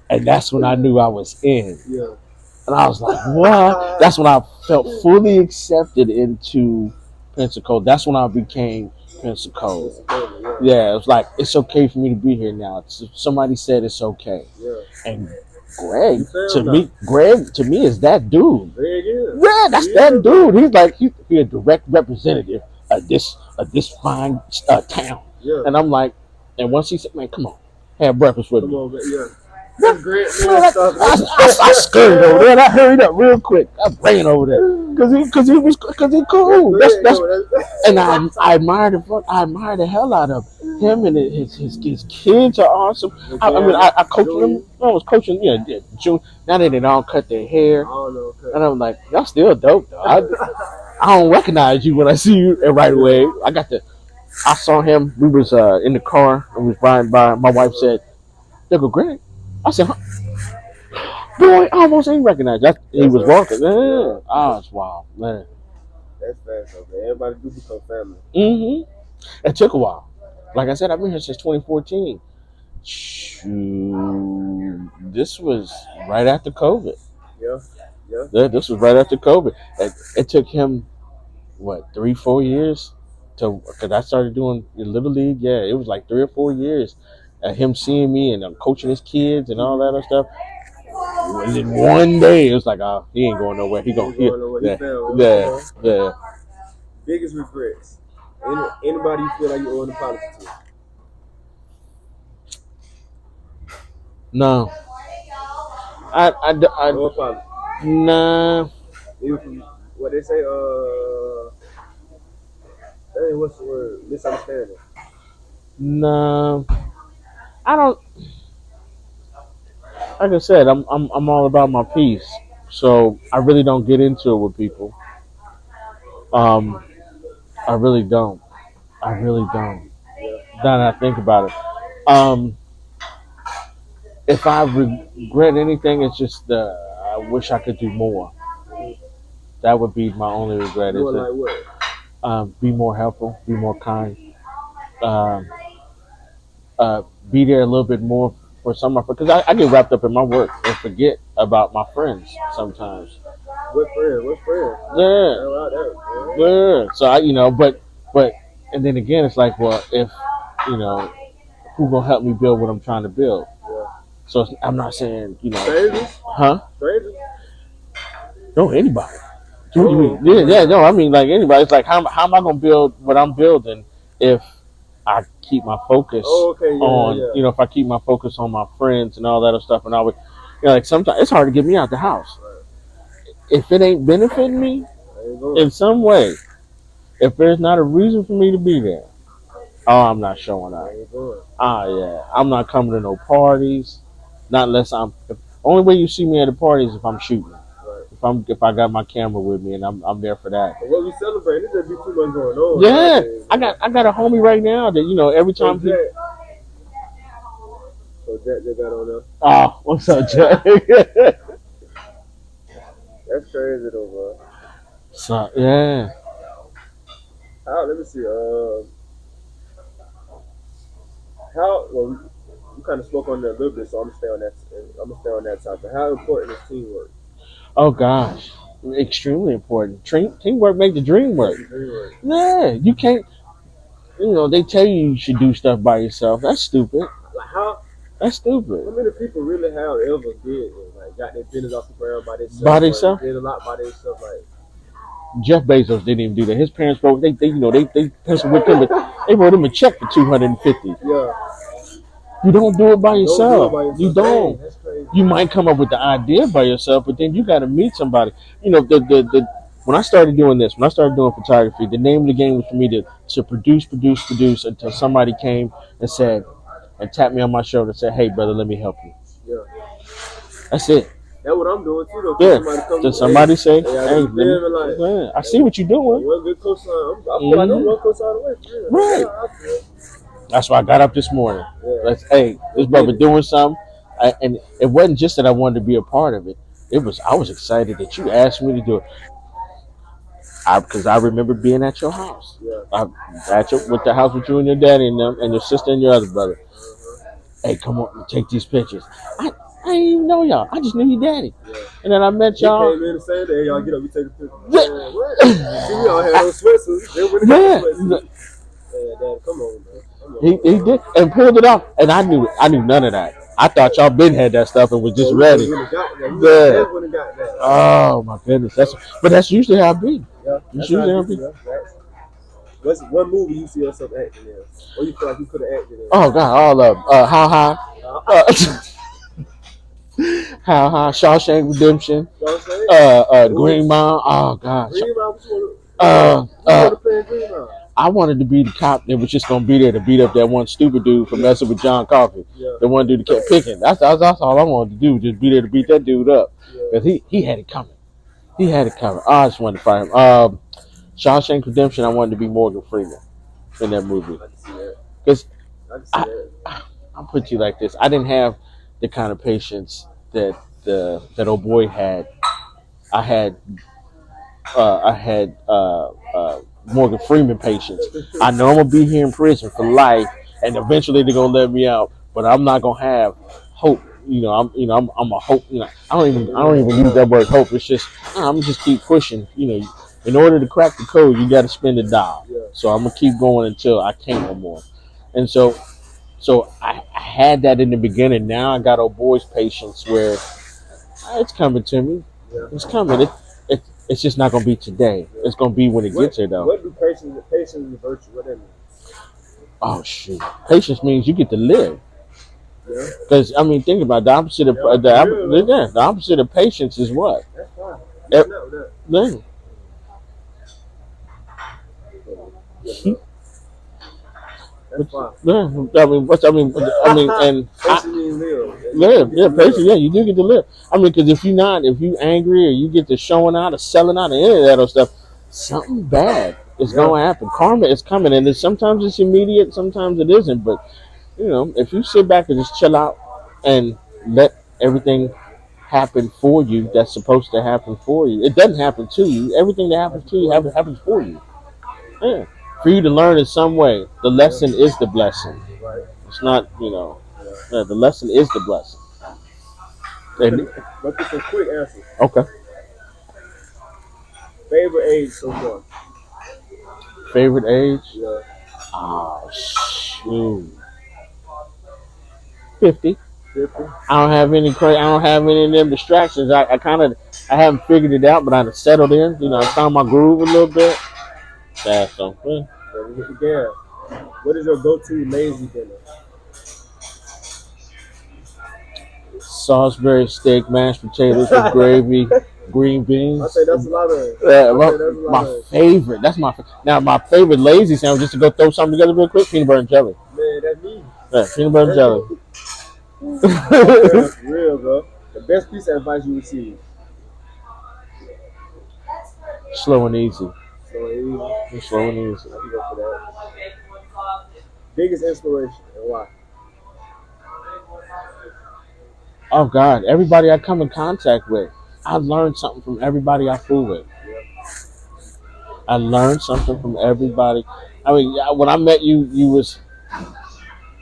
A: And that's when I knew I was in.
B: Yeah.
A: And I was like, what? That's when I felt fully accepted into Pensacola. That's when I became Pensacola. Yeah, it was like, it's okay for me to be here now. Somebody said it's okay.
B: Yeah.
A: And Greg to me is that dude. Yeah, that's that dude. He's like he's a direct representative of this fine town. Yeah. And I'm like, and once he said, man, come on, have breakfast with me.
B: Come on, man. Yeah. That's great, man.
A: I scurried over there and I hurried up real quick. I ran over there because he cool. And I admired the hell out of him, and his kids are awesome. I coached them. I was coaching, June. Now they all cut their hair, and I'm like, y'all still dope though. I don't recognize you when I see you right away. I saw him. We was in the car and we was riding by. My wife said, "There go Greg." I said, huh? Boy, I almost ain't recognized. He was walking. Yeah. Oh, it's wild, man.
B: That's fast, okay. Everybody do become family.
A: It took a while. Like I said, I've been here since 2014. Shoot. This was right after COVID. Yeah. This was right after COVID. It took him, 3-4 years because I started doing Little League. Yeah, it was like 3 or 4 years. Him seeing me and coaching his kids and all that other stuff. And then one day it was like, oh, he ain't going nowhere. He going yeah.
B: Biggest regrets. Anybody you feel like you owe an apology to?
A: No.
B: No apology.
A: Nah.
B: Even from what they say, dang, what's the word? Misunderstanding.
A: No, I don't. Like I said, I'm all about my peace, so I really don't get into it with people. Um, I really don't. I really don't.
B: Yeah.
A: Now that I think about it, um, if I regret anything, it's just I wish I could do more. That would be my only regret.
B: More
A: Is
B: like
A: it
B: what?
A: be more helpful, be more kind, um, be there a little bit more for some of my because I get wrapped up in my work and forget about my friends sometimes.
B: What friend? What friend?
A: Yeah,
B: Yeah.
A: yeah. So but and then again, it's like, well, if you know, who gonna help me build what I'm trying to build?
B: Yeah.
A: So I'm not saying,
B: Strangers?
A: huh?
B: Strangers?
A: No, anybody. What do you
B: Oh,
A: mean? Yeah, yeah, no, I mean like anybody. It's like how am I gonna build what I'm building if I keep my focus
B: oh, okay,
A: on,
B: yeah.
A: if I keep my focus on my friends and all that other stuff, and I would, like sometimes it's hard to get me out the house
B: Right.
A: if it ain't benefiting me
B: I ain't going.
A: in some way. If there's not a reason for me to be there, oh, I'm not showing
B: I
A: up.
B: ain't going.
A: Ah, yeah, I'm not coming to no parties, not unless only way you see me at a party is if I'm shooting.
B: Right.
A: If I got my camera with me and I'm there for that.
B: But what we celebrate, there just be too much going on.
A: Yeah,
B: Nowadays,
A: I got a homie right now that every
B: so
A: time
B: Jack just got on there.
A: oh, what's up, Jack?
B: That's crazy though, bro.
A: So yeah.
B: Let me see. How? Well, we kind of spoke on that a little bit, so I'm gonna stay on that. I'm gonna stay on that topic. How important is teamwork?
A: Oh gosh, extremely important. Teamwork make the dream work.
B: Teamwork.
A: Yeah, you can't. They tell you should do stuff by yourself. That's stupid.
B: Like how?
A: That's stupid.
B: How many people really have ever did like got their business off the ground by themselves?
A: By themselves?
B: Did a lot by themselves, like.
A: Jeff Bezos didn't even do that. His parents wrote they penciled with him. They wrote him a check for $250.
B: Yeah.
A: You don't do it by yourself. You don't.
B: Dang, that's crazy.
A: You might come up with the idea by yourself, but then you got to meet somebody. When I started doing this, when I started doing photography, the name of the game was for me to produce until somebody came and tapped me on my shoulder and said, "Hey, brother, let me help you."
B: Yeah.
A: That's it.
B: That's what I'm doing too, though.
A: Yeah. Does somebody say, "Hey, I see what you're doing"?
B: One good cosign. I feel like I'm one cosign away.
A: Right. That's why I got up this morning.
B: Yeah.
A: This brother doing something, and it wasn't just that I wanted to be a part of it. I was excited that you asked me to do it. Because I remember being at your house.
B: Yeah.
A: With the house with you and your daddy and them and your sister and your other brother. Hey, come on, take these pictures. I didn't even know y'all. I just knew your daddy.
B: Yeah.
A: And then I met y'all.
B: He came in the same day. Y'all get up, we take a picture. Yeah. What? See, we all had those sweatsuits. They wouldn't have sweatsuits. Yeah, Dad, come on, man.
A: He did and pulled it off, and I knew none of that. I thought y'all been had that stuff and was just ready.
B: Yeah.
A: Oh my goodness, that's usually how it be.
B: Yeah,
A: that's usually how it be.
B: What's one movie you see yourself acting in, or you feel like you could have acted in?
A: Oh God, all of them. How High, How High, Shawshank Redemption, Green Mile. Oh gosh.
B: Green Mile. You want to play Green Mile?
A: I wanted to be the cop that was just gonna be there to beat up that one stupid dude for messing with John Coffey. Yeah. The one dude that kept picking. That's all I wanted to do, just be there to beat that dude up. Because he had it coming. He had it coming. I just wanted to fight him. Shawshank Redemption, I wanted to be Morgan Freeman in that movie. Because I'll put you like this. I didn't have the kind of patience that old boy had. I had Morgan Freeman patience. I know I'm gonna be here in prison for life, and eventually they're gonna let me out. But I'm not gonna have hope. I'm a hope. I don't even use that word hope. It's just I'm just keep pushing. In order to crack the code, you got to spend a dollar. So I'm gonna keep going until I can't no more. And so I had that in the beginning. Now I got old boy's patience where it's coming to me. It's coming. It's just not gonna be today. It's gonna be when it gets here, though.
B: What do patience and virtue? What that mean?
A: Oh shoot! Patience means you get to live. Because think about it, the opposite of the opposite of patience is what?
B: That's fine. You can snap with that.
A: Yeah.
B: Yes, sir. That's fine.
A: Yeah, and
B: Patience means live.
A: live,
B: You get
A: yeah,
B: to
A: patient,
B: live.
A: yeah, you do get to live. I mean, because if you angry or you get to showing out or selling out or any of that other stuff, something bad is
B: Yeah.
A: going to happen. Karma is coming, and sometimes it's immediate, sometimes it isn't. But if you sit back and just chill out and let everything happen for you that's supposed to happen for you, it doesn't happen to you. Everything that happens to you happens for you. Yeah, for you to learn in some way. The
B: Yeah.
A: lesson is the blessing.
B: Right.
A: It's not,
B: Yeah.
A: the lesson is the blessing. And
B: Let's get some quick answers.
A: okay,
B: Favorite age so far?
A: favorite age?
B: Yeah.
A: Oh shoot, 50.
B: 50.
A: I don't have any I don't have any of them distractions. I haven't figured it out, but I've settled in. I found my groove a little bit. That's something.
B: So we hit the gas. What is your go-to lazy dinner?
A: Salisbury steak, mashed potatoes with gravy, green beans.
B: I say that's a lot of.
A: Yeah,
B: I say that's a lot
A: my
B: of.
A: favorite. Now my favorite lazy sandwich. Just to go throw something together real quick. Peanut butter and jelly.
B: Man, that's me.
A: Yeah, peanut butter and jelly.
B: Oh, man, that's real, bro. The best piece of advice you received.
A: Slow and easy.
B: So easy.
A: Slow and easy.
B: I can go for that. Biggest inspiration and why?
A: Oh God, everybody I come in contact with, I learned something from everybody I fool with. I learned something from everybody. I mean, when I met you,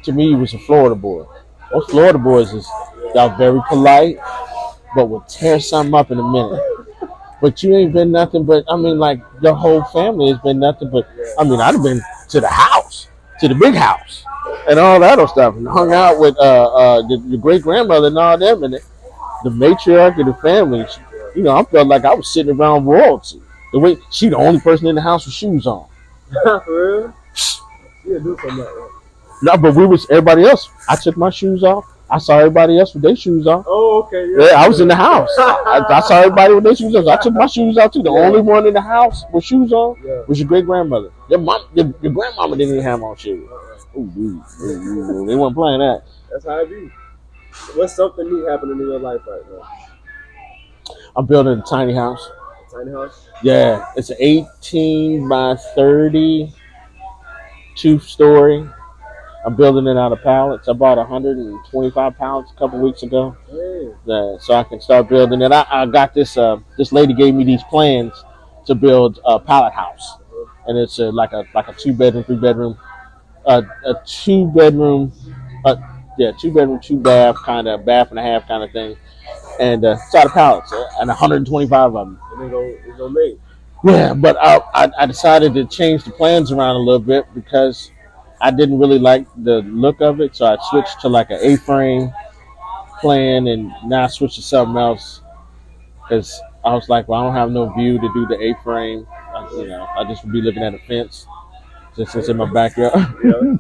A: to me, you was a Florida boy. Those Florida boys y'all very polite, but will tear something up in a minute. But you ain't been nothing but, I mean, like, your whole family has been nothing but, I mean, I'd have been to the house, to the big house, and all that other stuff, and hung out with your great grandmother and all them, and the matriarch of the family. I felt like I was sitting around royalty. The way she the only person in the house with shoes on.
B: For real? Yeah, do something like that.
A: No, but everybody else. I took my shoes off. I saw everybody else with their shoes off.
B: Oh, okay. Yeah,
A: Yeah, I was in the house. I saw everybody with their shoes on. I took my shoes off too. The only one in the house with shoes on was your great grandmother. Your grandmama didn't even have on shoes. Ooh, they weren't playing that.
B: That's how it be. What's something new happening in your life right now?
A: I'm building a tiny house.
B: Tiny house?
A: Yeah, it's an 18 by 30 2-story. I'm building it out of pallets. I bought 125 pallets a couple weeks ago. So I can start building it. I got this lady gave me these plans to build a pallet house, and it's like a 2-bedroom, 3-bedroom, a 2-bedroom, 2-bedroom, 2-bath kind of bath and a half kind of thing, and it's out of pallets and 125 of them.
B: And it's gonna make.
A: Yeah, but I decided to change the plans around a little bit because I didn't really like the look of it, so I switched to like an A-frame plan, and now I switched to something else because I was like, well, I don't have no view to do the A-frame. I just would be looking at a fence since it's in my backyard.
B: Yeah.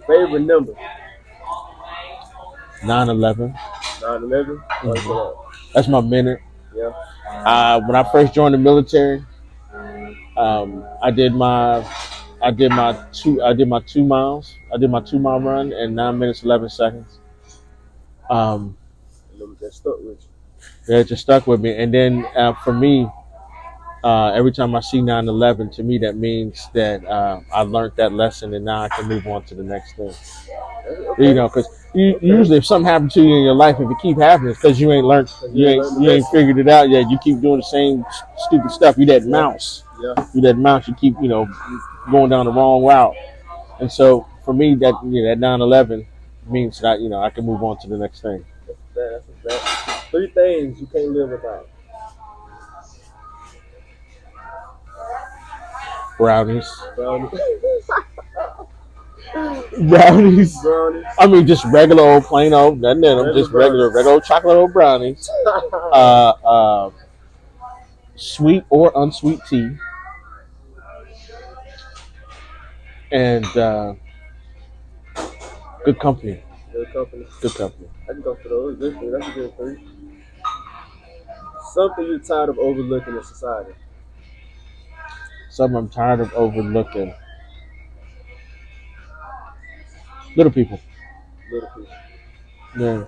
B: Favorite number?
A: 9/11.
B: 9/11.
A: That's my minute.
B: Yeah.
A: When I first joined the military, I did my 2 miles. I did my 2-mile run in 9 minutes 11 seconds.
B: That stuck with you.
A: Yeah, it just stuck with me. And then for me, every time I see 9/11, to me that means that I learned that lesson, and now I can move on to the next thing.
B: Okay.
A: Because usually if something happens to you in your life, if it keep happening, it's because you ain't learned, you ain't figured it out yet. You keep doing the same stupid stuff. You that mouse.
B: Yeah.
A: You that mouse. You keep going down the wrong route. And so for me, that 9/11 means that I can move on to the next thing.
B: That's a fact. 3 things you can't live without.
A: Brownies.
B: Brownies.
A: I mean, just regular old plain old, nothing in them. Just regular old chocolate old brownies. Sweet or unsweet tea, and good company.
B: Good company.
A: Good company.
B: I can go for those. That's a good 3. Something you're tired of overlooking in society.
A: Something I'm tired of overlooking. Little people.
B: Little people.
A: Yeah.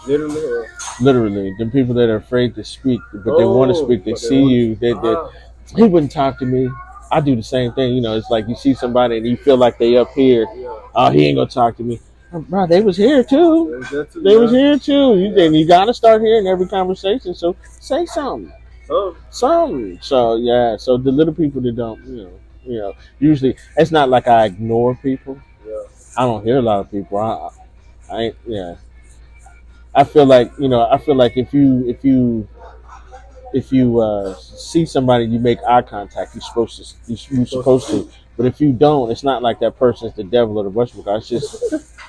B: Literally or
A: Literally, the people that are afraid to speak, but they want to
B: oh,
A: speak. They
B: but they
A: see
B: want
A: you.
B: to
A: He wouldn't talk to me. I do the same thing. You know, it's like you see somebody and you feel like they up here.
B: yeah.
A: Oh, he ain't gonna talk to me. Bro, they was here too.
B: There's that too,
A: They was
B: yeah.
A: here too.
B: Yeah.
A: You gotta start hearing every conversation. So say something.
B: Some.
A: Something. So yeah. So the little people that don't, usually it's not like I ignore people.
B: Yeah.
A: I don't hear a lot of people. I ain't. Yeah. I feel like if you see somebody, you make eye contact. You're supposed to. But if you don't, it's not like that person's the devil or the worship God. It's just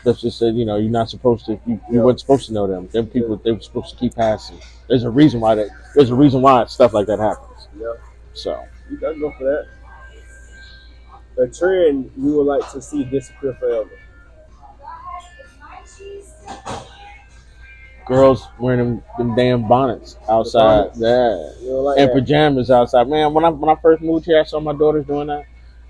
A: that's just you're not supposed to. You weren't supposed to know them. Them people they were supposed to keep passing. There's a reason why stuff like that happens.
B: Yeah.
A: So
B: You gotta go for that. A trend you would like to see disappear forever.
A: girls wearing them damn bonnets outside, yeah,
B: You don't like
A: and
B: that.
A: pajamas outside. Man, when I first moved here, I saw my daughters doing that.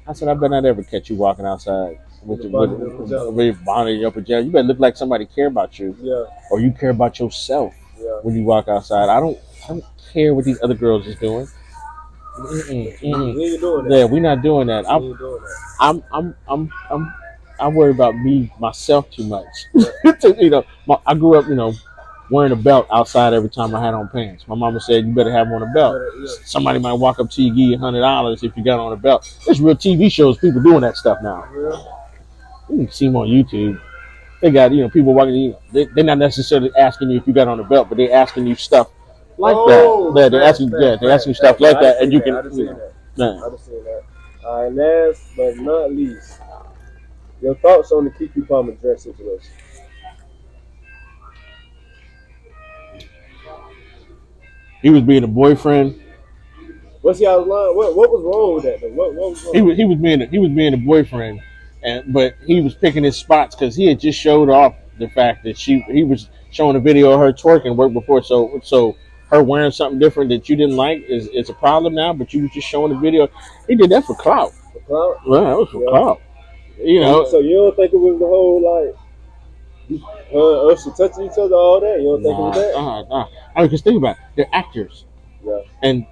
A: I said, I better not ever catch you walking outside with
B: The
A: your,
B: bonnet and pajamas.
A: with your bonnet and your pajamas. You better look like somebody care about you,
B: Yeah.
A: or you care about yourself
B: Yeah.
A: when you walk outside. I don't care what these other girls is doing.
B: We ain't doing that.
A: Yeah, we're not doing that.
B: We ain't doing that.
A: I worry about myself too much.
B: Yeah.
A: I grew up, wearing a belt outside every time I had on pants. My mama said you better have on a belt.
B: Yeah.
A: Somebody might walk up to you, give you $100 if you got on a belt. There's real TV shows, people doing that stuff now.
B: Yeah.
A: You can see them on YouTube. They got, people walking. They're not necessarily asking you if you got on a belt, but they're asking you stuff like that. Yeah, they're asking you stuff like that, and you can.
B: I just seen that.
A: Yeah.
B: I just seen that. All right, last but not least, your thoughts on the Kiki Palmer dress situation.
A: He was being a boyfriend.
B: What's y'all's line? What was wrong with that? Though? What was wrong?
A: He was being a boyfriend, but he was picking his spots because he had just showed off the fact that he was showing a video of her twerking work before. So her wearing something different that you didn't like is a problem now. But you were just showing the video. He did that for clout.
B: For clout?
A: Well, that was for clout.
B: So you don't think it was the whole like Usher touching each other, all that? You don't think it was that?
A: Nah. I mean, because think about it, they're actors.
B: Yeah.
A: And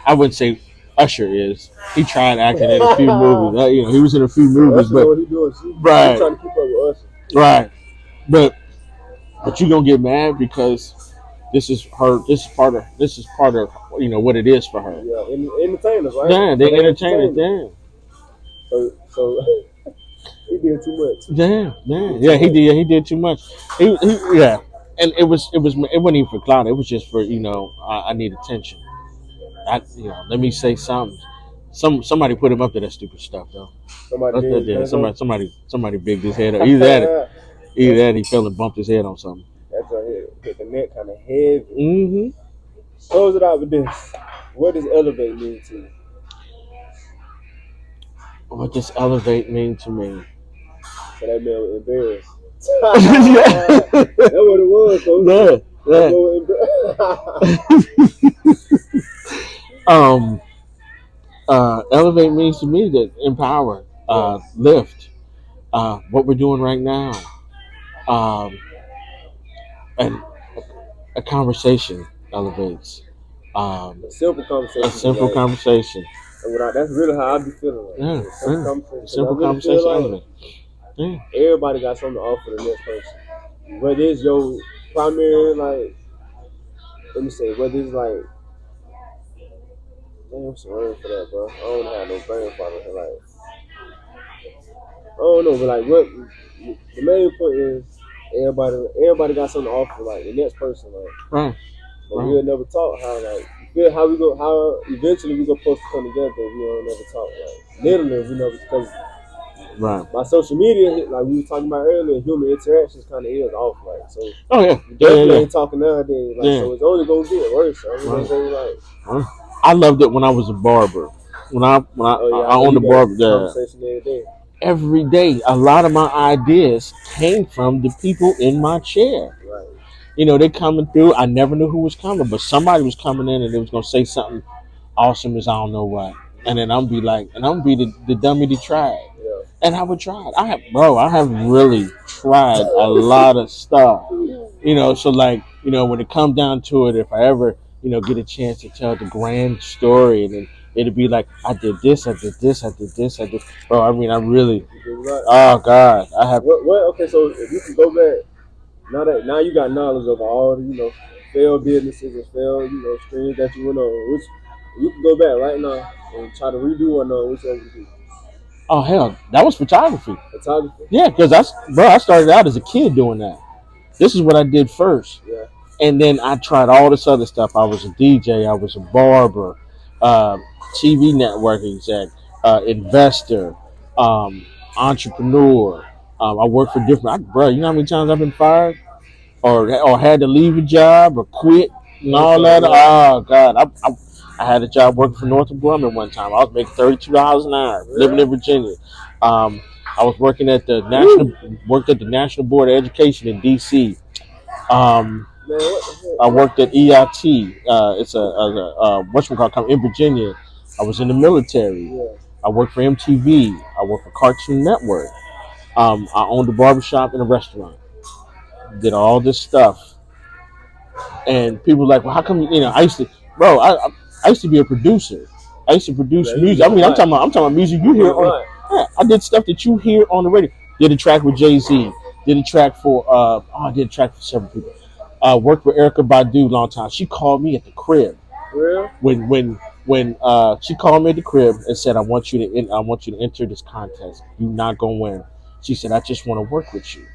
A: I wouldn't say Usher is. He tried acting in a few movies. He was in a few movies,
B: Usher
A: but
B: know what he doing.
A: right,
B: He's trying to keep up with Usher.
A: right. But you gonna get mad because this is her. This is part of what it is for her.
B: Yeah, entertainers, right?
A: Yeah, they entertainers. Yeah.
B: So he did too much.
A: Yeah. He did too much. Yeah. And it wasn't even for clout. It was just for I need attention. Let me say something. Somebody put him up to that stupid stuff though. Somebody bigged his head up. Either that he fell and bumped his head on something.
B: That's right. Hit the neck kind of heavy.
A: Mm-hmm.
B: Close it out with this. What does elevate mean to you?
A: What does elevate mean to me?
B: So that man was embarrassed. That's what it was, folks.
A: Elevate means to me that empower, lift, what we're doing right now, and a conversation elevates.
B: A simple conversation.
A: A simple conversation.
B: And that's really how I be feeling.
A: Like. Simple
B: really
A: conversation.
B: Like everybody got something to offer the next person. Whether it's your primary, let me say, whether it's like, damn, what's the word for that, bro? I don't have no brain for it. I don't know, but what the main point is, everybody got something to offer, the next person,
A: Right.
B: But we'll never talk how eventually we go supposed to come together. We don't never talk, literally, we never, because my social media, like we were talking about earlier, human interactions kind of is off, so.
A: Oh yeah.
B: We definitely ain't talking nowadays, so it's only gonna get worse.
A: I loved it when I was a barber. When I owned a barber,
B: conversation every day.
A: Every day, a lot of my ideas came from the people in my chair.
B: Right.
A: they coming through. I never knew who was coming, but somebody was coming in and they was gonna say something awesome as I don't know what. And then I'm be like, and I'm be the dummy to try it.
B: Yeah.
A: And I would try it. I have really tried a lot of stuff. So like, when it comes down to it, if I ever, get a chance to tell the grand story, and then it'd be like, I did this, I did this, I did this, I did. Bro, I mean, I really, oh God, I have.
B: What? Okay, so if you can go back, now you got knowledge of all the failed businesses and failed streams that you went on. Which you can go back right now and try to redo one on which one would you do?
A: Oh hell, that was photography.
B: Photography.
A: Yeah, because I started out as a kid doing that. This is what I did first.
B: Yeah.
A: And then I tried all this other stuff. I was a DJ, I was a barber, uh, TV network exec, investor, um, entrepreneur. I worked for different. Bro, you know how many times I've been fired, or had to leave a job, or quit, and all that. Oh God, I had a job working for Northrop Grumman one time. I was making $32 an hour, living in Virginia. I was working at the National Board of Education in D.C. I worked at EIT. It's a whatchamacallit in Virginia. I was in the military.
B: Yeah.
A: I worked for MTV. I worked for Cartoon Network. I owned a barbershop and a restaurant. Did all this stuff, and people were like, "Well, how come I used to, bro? I used to be a producer. I used to produce music. I mean, I'm talking about music you hear on. Yeah, I did stuff that you hear on the radio. Did a track with Jay-Z. Did a track for I did a track for several people. Worked with Erica Badu a long time. She called me at the crib.
B: Real?
A: When she called me at the crib and said, I want you to enter this contest. You're not gonna win. She said, I just want to work with you.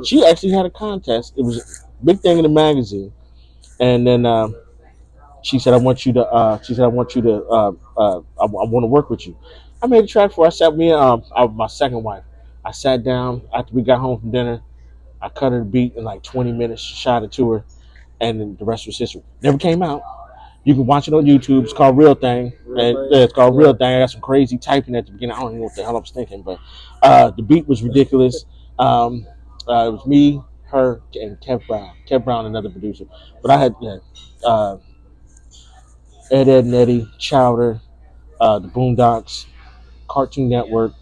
A: She actually had a contest. It was a big thing in the magazine. And then she said, I want you to. I want to work with you. I made a track for her. I sat me my second wife. I sat down after we got home from dinner. I cut her the beat in like 20 minutes, shot it to her, and then the rest was history. Never came out. You can watch it on YouTube. It's called Real Thing. It's called Real Thing. I got some crazy typing at the beginning. I don't even know what the hell I was thinking, but the beat was ridiculous. It was me, her, and Kev Brown. Kev Brown, another producer. But I had Ed, and Eddie, Chowder, the Boondocks, Cartoon Network,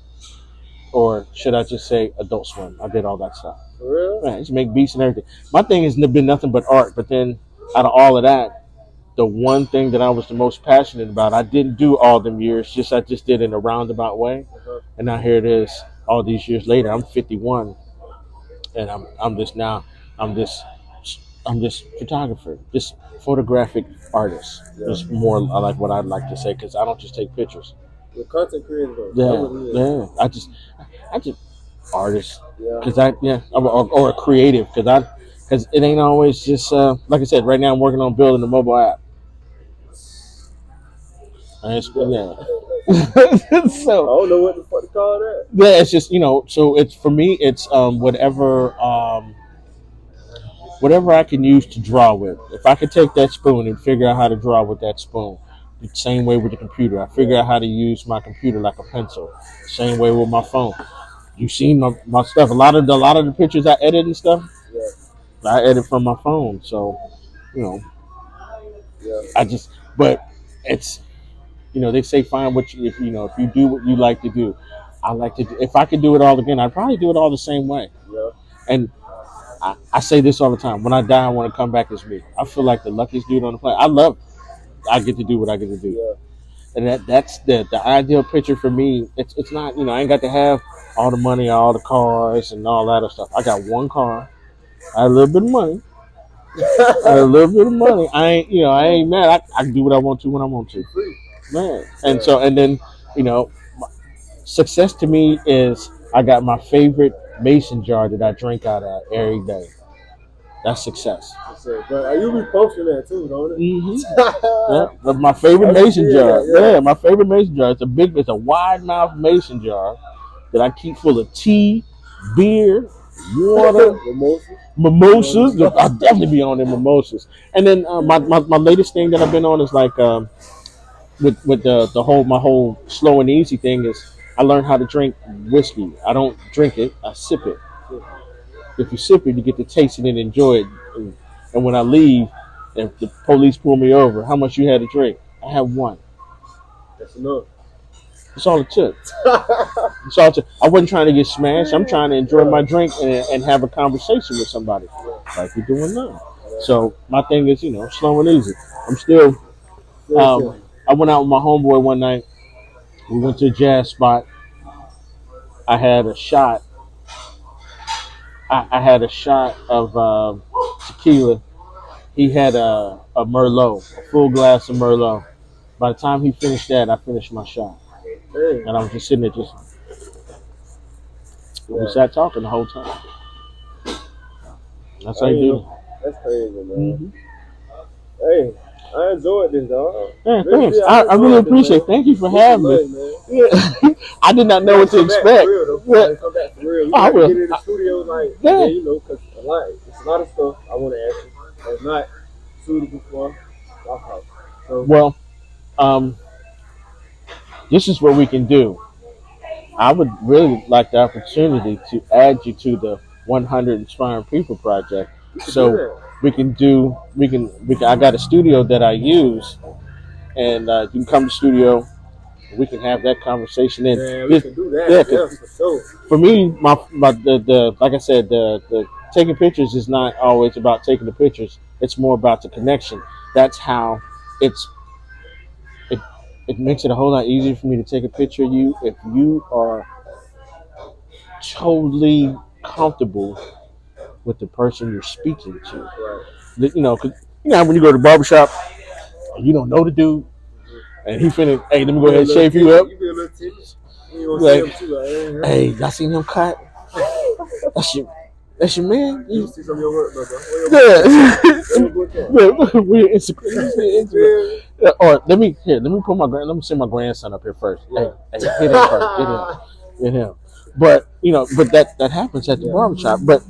A: or should I just say Adult Swim? I did all that stuff.
B: For real?
A: Right, just make beats and everything. My thing has been nothing but art. But then, out of all of that, the one thing that I was the most passionate about, I didn't do all them years. I just did it in a roundabout way. And now here it is, all these years later. I'm 51, and I'm just now. I'm this photographer, this photographic artist. Yeah. Just more like what I'd like to say, because I don't just take pictures.
B: You're a content creator.
A: Yeah. I just artist. Yeah. Or a creative, because it ain't always just like I said. Right now, I'm working on building a mobile app. Yeah. So
B: I don't know what the fuck to call that.
A: Yeah, it's just So it's for me. It's whatever I can use to draw with. If I could take that spoon and figure out how to draw with that spoon, the same way with the computer. I figure out how to use my computer like a pencil. Same way with my phone. You see my stuff. A lot of the pictures I edit and stuff. Yeah. I edit from my phone. So,
B: Yeah.
A: But it's they say find what if you do what you like to do. I like to do, if I could do it all again, I'd probably do it all the same way.
B: Yeah.
A: And I say this all the time. When I die, I want to come back as me. I feel like the luckiest dude on the planet. I get to do what I get to do.
B: Yeah.
A: And that's the ideal picture for me. It's not, I ain't got to have all the money, all the cars, and all that other stuff. I got one car. I have a little bit of money. I ain't mad. I can do what I want to when I want to. Man. And then, success to me is I got my favorite mason jar that I drink out of every day. That's success.
B: But you be posting that too, don't it?
A: Mm-hmm. Yeah, but my favorite mason jar. Yeah, my favorite mason jar. It's a wide mouth mason jar that I keep full of tea, beer, water, mimosas. I'll definitely be on the mimosas. And then my latest thing that I've been on is like with my whole slow and easy thing is I learned how to drink whiskey. I don't drink it. I sip it. If you sip it, you get to taste it and enjoy it. And when I leave, if the police pull me over, how much you had to drink? I have one.
B: That's enough.
A: That's all it took. That's all it took. I wasn't trying to get smashed. I'm trying to enjoy my drink and have a conversation with somebody, like we're doing now. So my thing is, slow and easy. I'm still. I went out with my homeboy one night. We went to a jazz spot. I had a shot. I had a shot of tequila. He had a Merlot, a full glass of Merlot. By the time he finished that, I finished my shot, and I was just sitting there, we sat talking the whole time. That's how you do it.
B: That's crazy, man.
A: Mm-hmm.
B: Hey, I enjoyed this, dog.
A: Yeah, thanks. I really appreciate it. Thank you for having me. Yeah. I did not know what to expect.
B: Come back for real. I will. Get in the studio, like, because it's a lot of stuff I want to ask you that's not suitable for our house. So,
A: well, this is what we can do. I would really like the opportunity to add you to the 100 Inspiring People project. So we can. I got a studio that I use, and you can come to the studio. We can have that conversation. And
B: we can do that. Yeah, for sure.
A: For me, the like I said, the taking pictures is not always about taking the pictures. It's more about the connection. That's how it's. It makes it a whole lot easier for me to take a picture of you if you are totally comfortable with the person you're speaking to. Right. Cause when you go to the barbershop, you don't know the dude, and he finna, hey, let me go ahead and shave you up.
B: You be a little timid. You like,
A: hey, y'all seen him cut? That's your man.
B: You see some of your work, brother.
A: Yeah. We're Instagram. Or let me let me send my grandson up here first. Yeah. Hey, hit him first. Get him. But that happens at the barbershop. But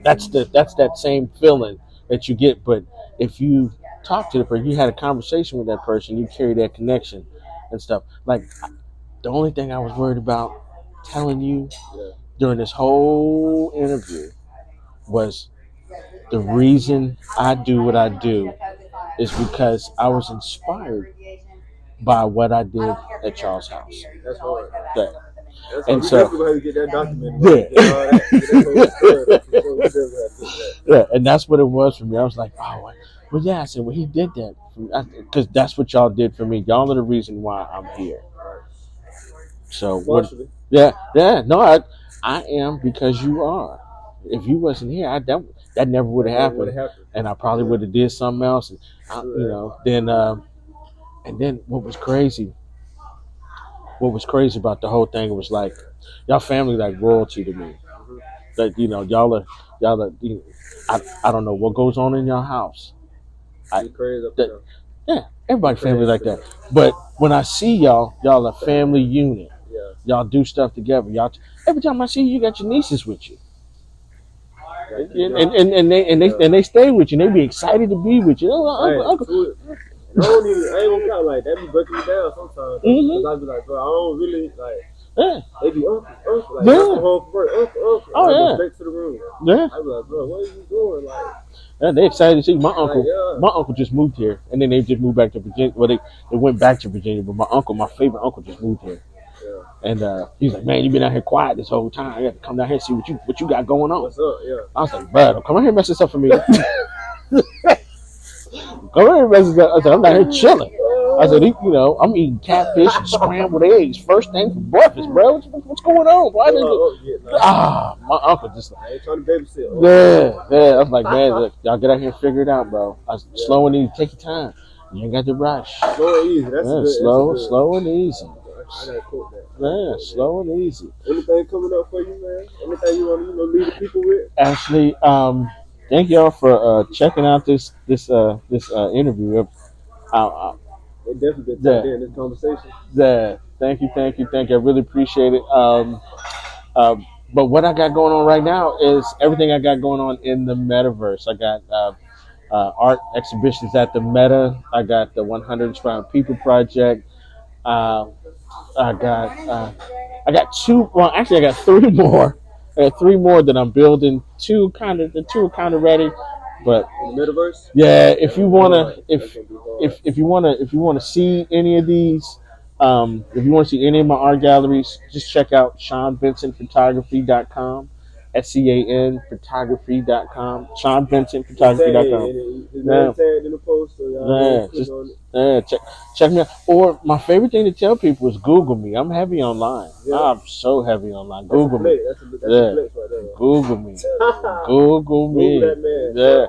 A: that's that same feeling that you get. But if you talk to the person, you had a conversation with that person, you carry that connection and stuff. Like the only thing I was worried about telling you during this whole interview was the reason I do what I do is because I was inspired by what I did at Charles' house.
B: That's hard.
A: And so,
B: definitely get that documented.
A: Yeah, and that's what it was for me. I was like, oh, well, yeah. I said, well, he did that because that's what y'all did for me. Y'all are the reason why I'm here. So, no, I am because you are. If you wasn't here, that never would have happened, and I probably would have did something else. And then what was crazy about the whole thing was like, y'all family like royalty to me. That y'all are. I don't know what goes on in your house. Everybody family like that. But when I see y'all a family unit. Y'all do stuff together. Every time I see you, you got your nieces with you. And they stay with you. And they be excited to be with you.
B: Uncle. I ain't gonna count like that. Be breaking me down sometimes. Cause I be like, bro, I don't really like. Yeah. They be uncle. Like, home for work, uncle.
A: Oh,
B: I go straight to the room.
A: Yeah.
B: I be like, bro, what are you doing? Like,
A: they excited to see my uncle. My uncle just moved here, and then they just moved back to Virginia. Well, they went back to Virginia, but my favorite uncle, just moved here. And he's like, man, you been out here quiet this whole time. I got to come down here and see what you got going on.
B: What's up? Yeah.
A: I was like, bro, come out here and mess this up for me. Come here and mess this up. I said, I'm down here chilling. I said, I'm eating catfish and scrambled eggs first thing for breakfast, bro. What's going on? My uncle just
B: like, I ain't trying to babysit.
A: Yeah. I was like, man, look, y'all get out here and figure it out, bro. I was slow and easy. Take your time. You ain't got to rush.
B: Slow and easy. That's good.
A: Slow and easy.
B: I gotta quote that.
A: Yeah, slow and easy.
B: Anything coming up for you, man? Anything you want to leave the people with?
A: Actually, thank y'all for checking out this interview.
B: They definitely been tapped in this conversation.
A: Thank you. I really appreciate it. But what I got going on right now is everything I got going on in the metaverse. I got art exhibitions at the Meta. I got the 100 Inspiring People project. I got two. Well, actually, I got three more. I got three more that I'm building. The two are kind of ready. But
B: In the metaverse?
A: yeah, if you wanna,
B: That's gonna be hard.
A: if you wanna see any of these, if you want to see any of my art galleries, just check out SeanVincentPhotography.com, SCAN Photography.com,
B: His tag,
A: SeanVincentPhotography.com.
B: and his name
A: Yeah,
B: tagged in the post, so y'all go
A: yeah,
B: click
A: just
B: on it.
A: check me out. Or my favorite thing to tell people is Google me. I'm heavy online.
B: Yeah,
A: I'm so heavy online.
B: that's a
A: Google me.
B: flex. That's a
A: Yeah,
B: flex right there.
A: Google me. Google
B: Google
A: me.
B: that man,
A: Yeah,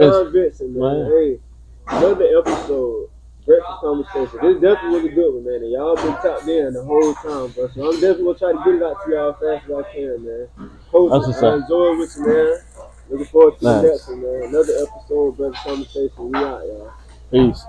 A: it's
B: Sean Vincent, man.
A: man.
B: Hey, another episode, breakfast conversation. This definitely was a good one, man. And y'all been tapped in the whole time, bro. So I'm definitely gonna try to get it out to y'all as fast as I can, man. Coach,
A: That's what's
B: I
A: up.
B: enjoyed with you, man. Looking forward to the next
A: Nice.
B: one, man. Another episode, breakfast conversation. We out, y'all.
A: Peace.